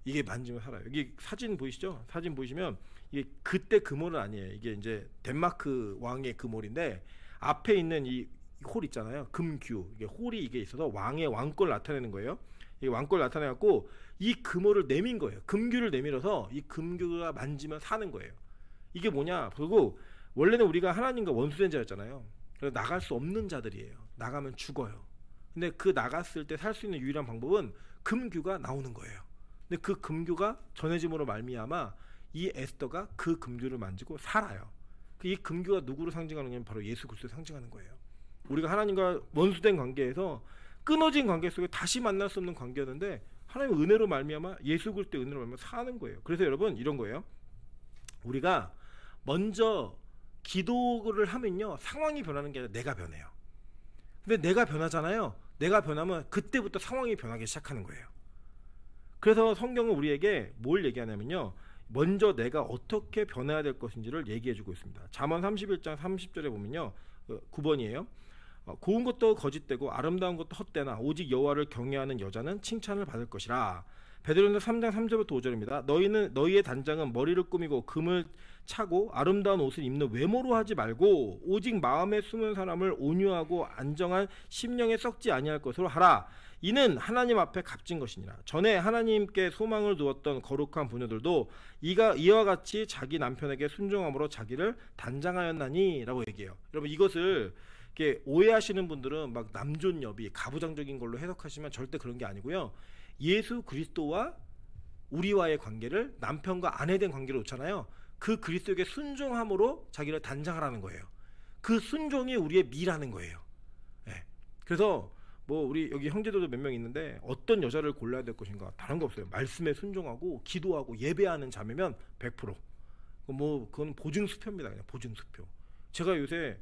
이게 만지면 살아요. 여기 사진 보이시죠? 사진 보시면 이게 그때 금호는 아니에요. 이게 이제 덴마크 왕의 금홀인데, 앞에 있는 이 홀 있잖아요. 금규. 이게 홀이 이게 있어서 왕의 왕권을 나타내는 거예요. 이 왕권을 나타내갖고 이 금호를 내민 거예요. 금규를 내밀어서 이 금규가 만지면 사는 거예요. 이게 뭐냐? 그리고 원래는 우리가 하나님과 원수된 자였잖아요. 그래서 나갈 수 없는 자들이에요. 나가면 죽어요. 근데 그 나갔을 때 살 수 있는 유일한 방법은 금규가 나오는 거예요. 근데 그 금규가 전해짐으로 말미암아 이 에스더가 그 금규를 만지고 살아요. 이 금규가 누구를 상징하는 게 바로 예수 그리스도를 상징하는 거예요. 우리가 하나님과 원수된 관계에서 끊어진 관계 속에 다시 만날 수 없는 관계였는데, 하나님의 은혜로 말미암아 예수 그리스도의 은혜로 말미암아 사는 거예요. 그래서 여러분 이런 거예요. 우리가 먼저 기도를 하면요 상황이 변하는 게 아니라 내가 변해요. 근데 내가 변하잖아요. 내가 변하면 그때부터 상황이 변하기 시작하는 거예요. 그래서 성경은 우리에게 뭘 얘기하냐면요, 먼저 내가 어떻게 변해야 될 것인지를 얘기해주고 있습니다. 잠언 31장 30절에 보면요 9번이에요. 고운 것도 거짓되고 아름다운 것도 헛되나 오직 여호와를 경외하는 여자는 칭찬을 받을 것이라. 베드로전서 3장 3절부터 5절입니다. 너희의 단장은 머리를 꾸미고 금을 차고 아름다운 옷을 입는 외모로 하지 말고 오직 마음에 숨은 사람을 온유하고 안정한 심령에 썩지 아니할 것으로 하라. 이는 하나님 앞에 값진 것이니라. 전에 하나님께 소망을 두었던 거룩한 부녀들도 이와 같이 자기 남편에게 순종함으로 자기를 단장하였나니 라고 얘기해요. 여러분 이것을 이렇게 오해하시는 분들은 막 남존여비 가부장적인 걸로 해석하시면 절대 그런 게 아니고요. 예수 그리스도와 우리와의 관계를 남편과 아내 된 관계로 놓잖아요. 그 그리스도에게 순종함으로 자기를 단장하라는 거예요. 그 순종이 우리의 미라는 거예요. 네. 그래서 뭐 우리 여기 형제들도 몇 명 있는데 어떤 여자를 골라야 될 것인가, 다른 거 없어요. 말씀에 순종하고 기도하고 예배하는 자매면 100%. 뭐 그건 보증수표입니다. 그냥 보증수표. 제가 요새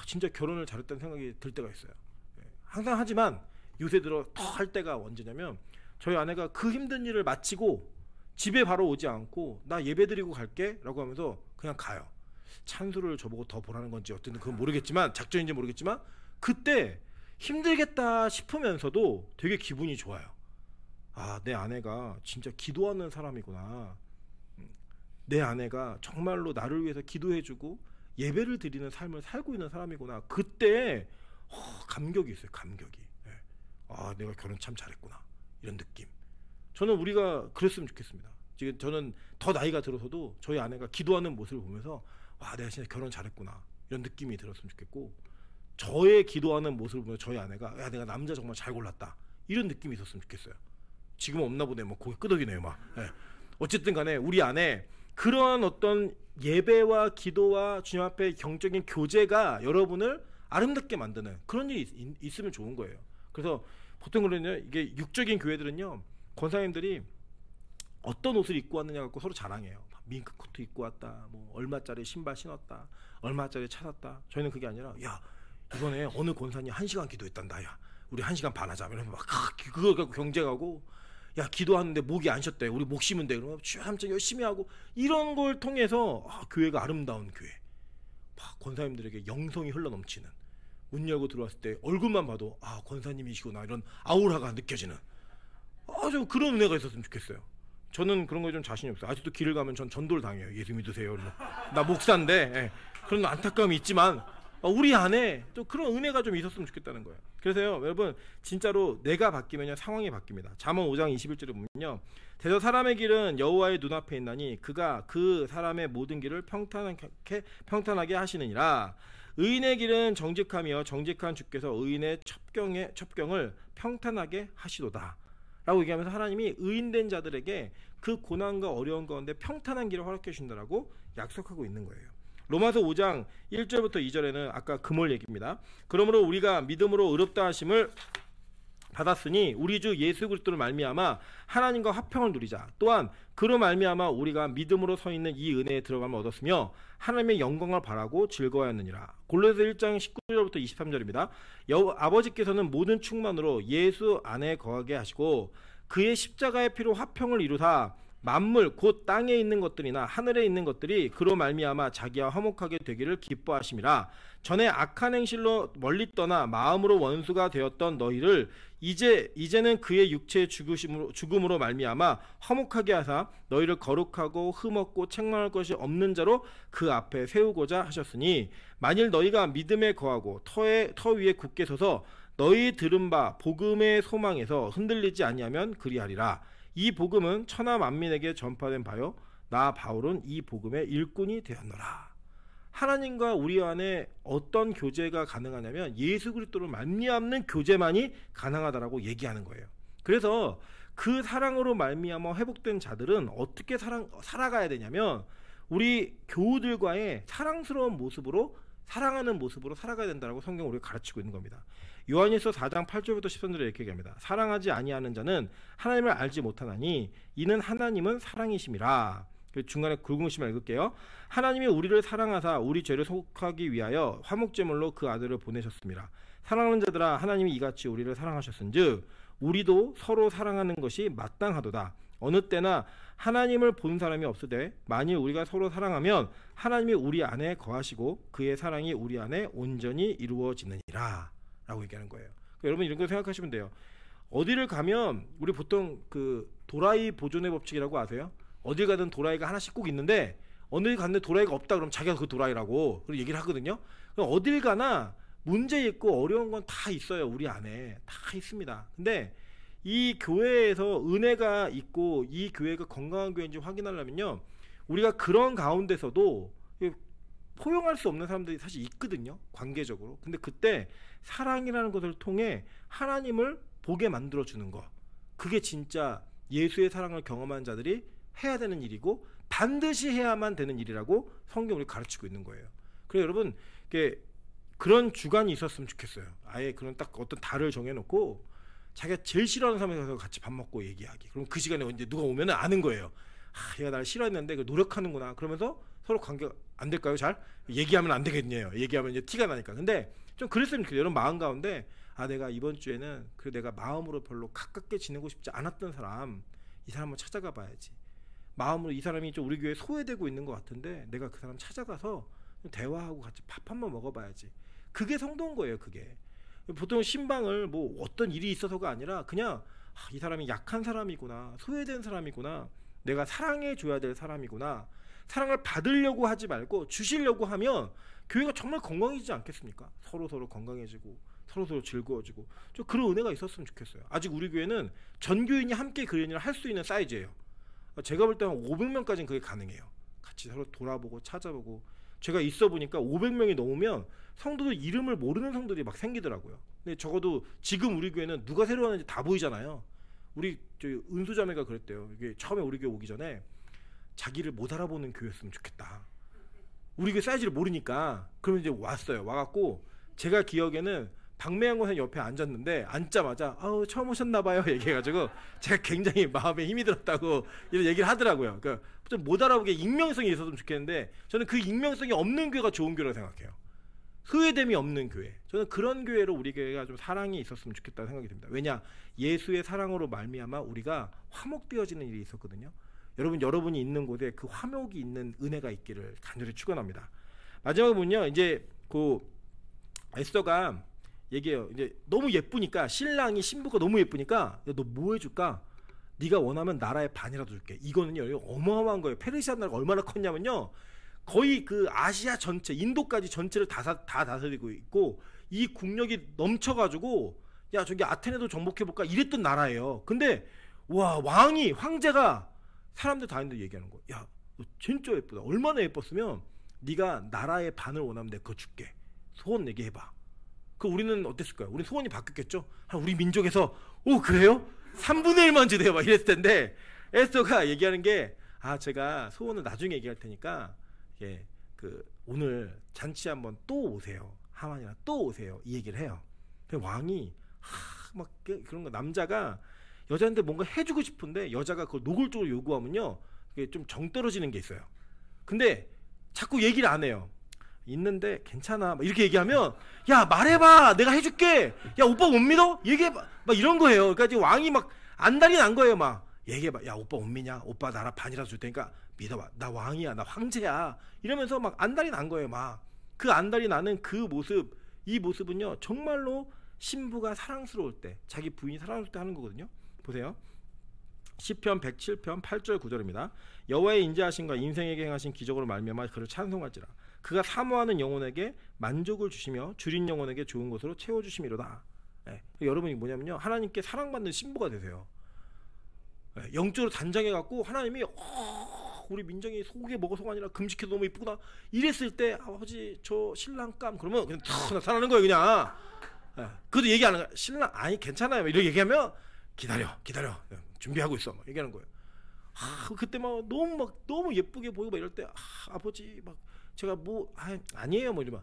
진짜 결혼을 잘했다는 생각이 들 때가 있어요. 항상 하지만 요새 들어 더 할 때가 언제냐면, 저희 아내가 그 힘든 일을 마치고 집에 바로 오지 않고 나 예배드리고 갈게 라고 하면서 그냥 가요. 찬수를 저보고 더 보라는 건지 어쨌든 그건 모르겠지만, 작전인지 모르겠지만 그때 힘들겠다 싶으면서도 되게 기분이 좋아요. 내 아내가 진짜 기도하는 사람이구나. 내 아내가 정말로 나를 위해서 기도해주고 예배를 드리는 삶을 살고 있는 사람이구나. 그때 감격이 있어요. 감격이. 내가 결혼 참 잘했구나. 이런 느낌. 저는 우리가 그랬으면 좋겠습니다. 지금 저는 더 나이가 들어서도 저희 아내가 기도하는 모습을 보면서 내가 진짜 결혼 잘했구나. 이런 느낌이 들었으면 좋겠고, 저의 기도하는 모습을 보면 저희 아내가 내가 남자 정말 잘 골랐다. 이런 느낌이 있었으면 좋겠어요. 지금은 없나 보네. 뭐 고개 끄덕이네요. 막. 어쨌든 간에 우리 안에 그런 어떤 예배와 기도와 주님 앞에 경적인 교제가 여러분을 아름답게 만드는 그런 일이 있으면 좋은 거예요. 그래서 보통 그러냐, 이게 육적인 교회들은요, 권사님들이 어떤 옷을 입고 왔느냐 갖고 서로 자랑해요. 밍크 코트 입고 왔다, 뭐 얼마짜리 신발 신었다, 얼마짜리 차 샀다. 저희는 그게 아니라, 야 이번에 어느 권사님 1시간 기도했단다. 야 우리 1시간 반 하자. 이러면 막 그거 갖고 경쟁하고, 야 기도하는데 목이 안 쉬었대. 우리 목 쉬면 돼. 그러면 주여 함께 열심히 하고, 이런 걸 통해서 교회가 아름다운 교회, 막 권사님들에게 영성이 흘러넘치는 문 열고 들어왔을 때 얼굴만 봐도 아 권사님이시구나 이런 아우라가 느껴지는 좀 그런 은혜가 있었으면 좋겠어요. 저는 그런 거에 좀 자신이 없어요. 아직도 길을 가면 전 전도를 당해요. 예수 믿으세요. 나 목사인데 그런 안타까움이 있지만 우리 안에 또 그런 은혜가 좀 있었으면 좋겠다는 거예요. 그래서요 여러분 진짜로 내가 바뀌면 상황이 바뀝니다. 잠언 5장 21절에 보면요 대저 사람의 길은 여호와의 눈앞에 있나니 그가 그 사람의 모든 길을 평탄하게 하시느니라. 의인의 길은 정직하며 정직한 주께서 의인의 첩경을 평탄하게 하시도다 라고 얘기하면서 하나님이 의인된 자들에게 그 고난과 어려운 가운데 평탄한 길을 허락해 주신다라고 약속하고 있는 거예요. 로마서 5장 1절부터 2절에는 아까 금월 얘기입니다. 그러므로 우리가 믿음으로 의롭다 하심을 받았으니 우리 주 예수 그리스도를 말미암아 하나님과 화평을 누리자. 또한 그로 말미암아 우리가 믿음으로 서 있는 이 은혜에 들어감을 얻었으며 하나님의 영광을 바라고 즐거워하느니라. 골로새 1장 19절부터 23절입니다. 아버지께서는 모든 충만으로 예수 안에 거하게 하시고 그의 십자가의 피로 화평을 이루사 만물 곧 땅에 있는 것들이나 하늘에 있는 것들이 그로 말미암아 자기와 화목하게 되기를 기뻐하심이라. 전에 악한 행실로 멀리 떠나 마음으로 원수가 되었던 너희를 이제는 그의 육체의 죽음으로 말미암아 화목하게 하사 너희를 거룩하고 흠없고 책망할 것이 없는 자로 그 앞에 세우고자 하셨으니 만일 너희가 믿음에 거하고 터 위에 굳게 서서 너희 들은 바 복음의 소망에서 흔들리지 아니하면 그리하리라. 이 복음은 천하 만민에게 전파된 바요 나 바울은 이 복음의 일꾼이 되었노라. 하나님과 우리 안에 어떤 교제가 가능하냐면 예수 그리스도로 말미암는 교제만이 가능하다라고 얘기하는 거예요. 그래서 그 사랑으로 말미암아 회복된 자들은 어떻게 살아가야 되냐면 우리 교우들과의 사랑스러운 모습으로 사랑하는 모습으로 살아가야 된다고 성경 우리가 가르치고 있는 겁니다. 요한일서 4장 8절부터 13절에 이렇게 얘기합니다. 사랑하지 아니하는 자는 하나님을 알지 못하나니 이는 하나님은 사랑이심이라. 중간에 굵은 심을 읽을게요. 하나님이 우리를 사랑하사 우리 죄를 속하기 위하여 화목제물로 그 아들을 보내셨습니다. 사랑하는 자들아 하나님이 이같이 우리를 사랑하셨은즉 우리도 서로 사랑하는 것이 마땅하도다. 어느 때나 하나님을 본 사람이 없으되 만일 우리가 서로 사랑하면 하나님이 우리 안에 거하시고 그의 사랑이 우리 안에 온전히 이루어지느니라 라고 얘기하는 거예요. 그러니까 여러분 이런 거 생각하시면 돼요. 어디를 가면 우리 보통 그 도라이 보존의 법칙이라고 아세요? 어딜 가든 도라이가 하나씩 꼭 있는데 어딜 갔는데 도라이가 없다 그러면 자기가 그 도라이라고 그렇게 얘기를 하거든요. 어딜 가나 문제 있고 어려운 건 다 있어요. 우리 안에 다 있습니다. 근데 이 교회에서 은혜가 있고 이 교회가 건강한 교회인지 확인하려면요 우리가 그런 가운데서도 포용할 수 없는 사람들이 사실 있거든요, 관계적으로. 근데 그때 사랑이라는 것을 통해 하나님을 보게 만들어주는 거, 그게 진짜 예수의 사랑을 경험한 자들이 해야 되는 일이고 반드시 해야만 되는 일이라고 성경이 가르치고 있는 거예요. 그래서 여러분 그런 주간이 있었으면 좋겠어요. 아예 그런 딱 어떤 달을 정해놓고 자기가 제일 싫어하는 사람에 가서 같이 밥 먹고 얘기하기. 그럼 그 시간에 이제 누가 오면 아는 거예요. 얘가 나를 싫어했는데 노력하는구나. 그러면서 서로 관계가 안 될까요? 잘 얘기하면 안 되겠네요. 얘기하면 이제 티가 나니까. 근데 좀 그랬으면 좋겠어요. 여러분 마음 가운데 내가 이번 주에는 내가 마음으로 별로 가깝게 지내고 싶지 않았던 사람, 이 사람 한번 찾아가 봐야지. 마음으로 이 사람이 좀 우리 교회에 소외되고 있는 것 같은데 내가 그 사람 찾아가서 좀 대화하고 같이 밥 한번 먹어봐야지. 그게 성도인 거예요. 그게 보통 신방을 뭐 어떤 일이 있어서가 아니라 그냥 이 사람이 약한 사람이구나, 소외된 사람이구나, 내가 사랑해 줘야 될 사람이구나, 사랑을 받으려고 하지 말고 주시려고 하면 교회가 정말 건강해지지 않겠습니까? 서로 건강해지고 서로 즐거워지고 좀 그런 은혜가 있었으면 좋겠어요. 아직 우리 교회는 전 교인이 함께 그 일을 할 수 있는 사이즈예요. 제가 볼 때는 500명까지는 그게 가능해요. 같이 서로 돌아보고 찾아보고. 제가 있어 보니까 500명이 넘으면 성도들 이름을 모르는 성도들이 막 생기더라고요. 근데 적어도 지금 우리 교회는 누가 새로 왔는지 다 보이잖아요. 우리 은수자매가 그랬대요. 이게 처음에 우리 교회 오기 전에 자기를 못 알아보는 교회였으면 좋겠다. 우리 교회 사이즈를 모르니까. 그러면 이제 왔어요. 와갖고 제가 기억에는 박매양 권사님 옆에 앉았는데 앉자마자 처음 오셨나봐요 얘기해가지고 제가 굉장히 마음에 힘이 들었다고 이런 얘기를 하더라고요. 그러니까 좀 못 알아보게 익명성이 있었으면 좋겠는데 저는 그 익명성이 없는 교회가 좋은 교회라고 생각해요. 소외됨이 없는 교회. 저는 그런 교회로 우리 교회가 좀 사랑이 있었으면 좋겠다는 생각이 듭니다. 왜냐? 예수의 사랑으로 말미암아 우리가 화목되어지는 일이 있었거든요. 여러분이 있는 곳에 그 화목이 있는 은혜가 있기를 간절히 축원합니다. 마지막으로는요. 이제 에스더가 얘기해요. 이제 너무 예쁘니까 신랑이 신부가 너무 예쁘니까 너 뭐 해줄까? 네가 원하면 나라의 반이라도 줄게. 이거는요 어마어마한 거예요. 페르시아 나라가 얼마나 컸냐면요. 거의 그 아시아 전체, 인도까지 전체를 다 다스리고 있고 이 국력이 넘쳐가지고 야 저기 아테네도 정복해볼까 이랬던 나라예요. 근데 와 왕이 황제가 사람들 다 있는데 얘기하는 거야. 야 너 진짜 예쁘다. 얼마나 예뻤으면 네가 나라의 반을 원하면 내가 그거 줄게. 소원 얘기해봐. 그 우리는 어땠을 거야? 우리 소원이 바뀌었겠죠? 우리 민족에서 오 그래요? 3분의 1만 주세요 막 이랬을 텐데 에스더가 얘기하는 게 제가 소원을 나중에 얘기할 테니까 그 오늘 잔치 한번 또 오세요. 하만이랑 또 오세요. 이 얘기를 해요. 왕이 막 그런 거 남자가 여자한테 뭔가 해주고 싶은데 여자가 그걸 노골적으로 요구하면요 그게 좀 정 떨어지는 게 있어요. 근데 자꾸 얘기를 안 해요. 있는데 괜찮아 막 이렇게 얘기하면 야 말해봐 내가 해줄게. 야 오빠 못 믿어? 얘기해봐 막 이런 거예요. 그러니까 지금 왕이 막 안달이 난 거예요. 막 얘기해봐. 야 오빠 못 믿냐? 오빠 나라 반이라도 줄 테니까 믿어봐. 나 왕이야 나 황제야 이러면서 막 안달이 난 거예요. 막 그 안달이 나는 그 모습, 이 모습은요 정말로 신부가 사랑스러울 때 자기 부인이 사랑스러울 때 하는 거거든요. 보세요. 시편 107편 8절 9절입니다. 여호와의 인자하심과 인생에게 행하신 기적으로 말미암아 그를 찬송할지라. 그가 사모하는 영혼에게 만족을 주시며 줄인 영혼에게 좋은 것으로 채워주심이로다. 여러분이 뭐냐면요 하나님께 사랑받는 신부가 되세요. 영적으로 단장해갖고 하나님이 우리 민정이 속에 먹어서가 아니라 금식해도 너무 이쁘구나 이랬을 때 아버지 저 신랑감 그러면 그냥 탁 나타나는 거예요. 그냥 그것도 얘기 안 하는 거야. 신랑 아니 괜찮아요 이렇게 얘기하면 기다려 준비하고 있어 막 얘기하는 거예요. 그때 막 너무 예쁘게 보이고 막 이럴 때 아버지 막 제가 뭐 아니에요 뭐 이러면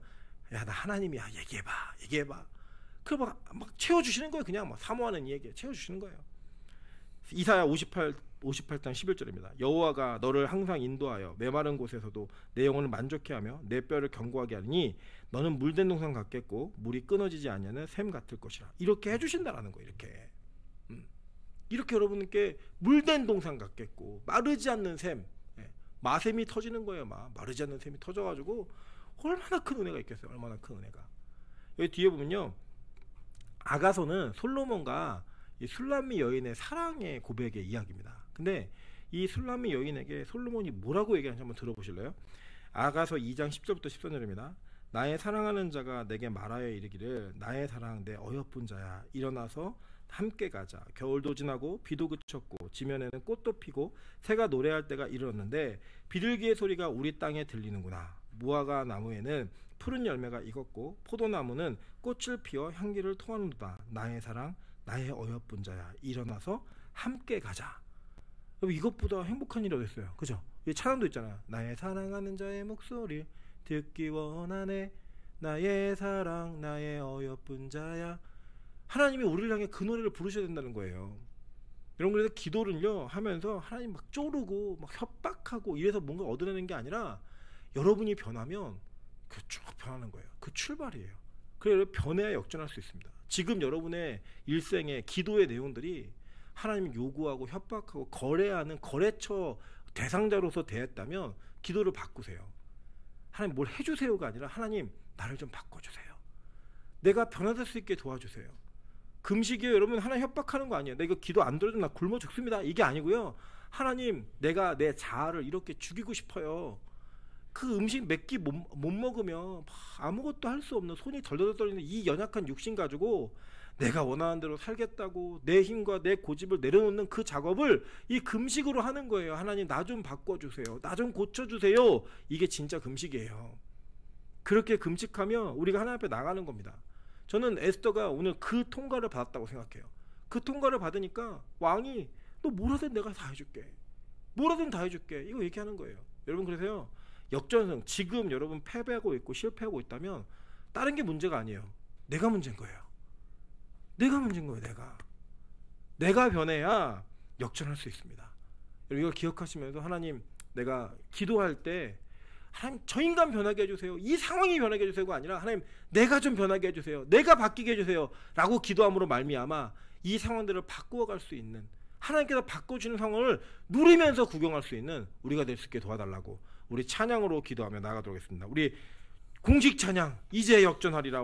야 나 하나님이야 얘기해봐 그 막 채워주시는 거예요. 그냥 막 사모하는 얘기 채워주시는 거예요. 이사야 58장 11절입니다. 여호와가 너를 항상 인도하여 메마른 곳에서도 내 영혼을 만족해 하며 내 뼈를 견고하게 하니 너는 물된 동산 같겠고 물이 끊어지지 않냐는 샘 같을 것이라. 이렇게 해주신다라는 거예요. 이렇게 여러분께 물된 동산 같겠고 마르지 않는 샘, 마샘이 터지는 거예요. 마르지 않는 샘이 터져가지고 얼마나 큰 은혜가 있겠어요. 얼마나 큰 은혜가. 여기 뒤에 보면요 아가서는 솔로몬과 이 술람미 여인의 사랑의 고백의 이야기입니다. 근데 이 술람미 여인에게 솔로몬이 뭐라고 얘기하는지 한번 들어보실래요? 아가서 2장 10절부터 14절입니다. 나의 사랑하는 자가 내게 말하여 이르기를 나의 사랑 내 어여쁜 자야 일어나서 함께 가자. 겨울도 지나고 비도 그쳤고 지면에는 꽃도 피고 새가 노래할 때가 이르렀는데 비둘기의 소리가 우리 땅에 들리는구나. 무화과 나무에는 푸른 열매가 익었고 포도나무는 꽃을 피워 향기를 토하는도다. 나의 사랑 나의 어여쁜 자야 일어나서 함께 가자. 이것보다 행복한 일이 어딨어요. 그죠? 이 찬양도 있잖아요. 나의 사랑하는 자의 목소리 듣기 원하네. 나의 사랑 나의 어여쁜 자야. 하나님이 우리를 향해 그 노래를 부르셔야 된다는 거예요. 여러분 그래서 기도를요 하면서 하나님 막 쪼르고 막 협박하고 이래서 뭔가 얻어내는 게 아니라 여러분이 변하면 그 쭉 변하는 거예요. 그 출발이에요. 그래서 변해야 역전할 수 있습니다. 지금 여러분의 일생의 기도의 내용들이 하나님이 요구하고 협박하고 거래하는 거래처 대상자로서 대했다면 기도를 바꾸세요. 하나님 뭘 해주세요가 아니라 하나님 나를 좀 바꿔주세요. 내가 변화될 수 있게 도와주세요. 금식이에요. 여러분 하나님 협박하는 거 아니에요. 내가 기도 안 들어주면 나 굶어 죽습니다. 이게 아니고요. 하나님 내가 내 자아를 이렇게 죽이고 싶어요. 그 음식 몇 끼 못 먹으면 아무것도 할 수 없는 손이 덜덜 떨리는 이 연약한 육신 가지고 내가 원하는 대로 살겠다고 내 힘과 내 고집을 내려놓는 그 작업을 이 금식으로 하는 거예요. 하나님 나 좀 바꿔주세요. 나 좀 고쳐주세요. 이게 진짜 금식이에요. 그렇게 금식하면 우리가 하나님 앞에 나가는 겁니다. 저는 에스더가 오늘 그 통과를 받았다고 생각해요. 그 통과를 받으니까 왕이 너 뭐라든 내가 다 해줄게. 뭐라든 다 해줄게. 이거 얘기하는 거예요. 여러분 그래서요. 역전승 지금 여러분 패배하고 있고 실패하고 있다면 다른 게 문제가 아니에요. 내가 문제인 거예요. 내가 문제인 거예요. 내가 변해야 역전할 수 있습니다. 여러분 이걸 기억하시면서 하나님 내가 기도할 때 하나님 저 인간 변하게 해주세요. 이 상황이 변하게 해주세요가 아니라 하나님 내가 좀 변하게 해주세요. 내가 바뀌게 해주세요. 라고 기도함으로 말미암아 이 상황들을 바꾸어갈 수 있는 하나님께서 바꿔주는 상황을 누리면서 구경할 수 있는 우리가 될 수 있게 도와달라고 우리 찬양으로 기도하며 나아가도록 하겠습니다. 우리 공식 찬양 이제 역전하리라.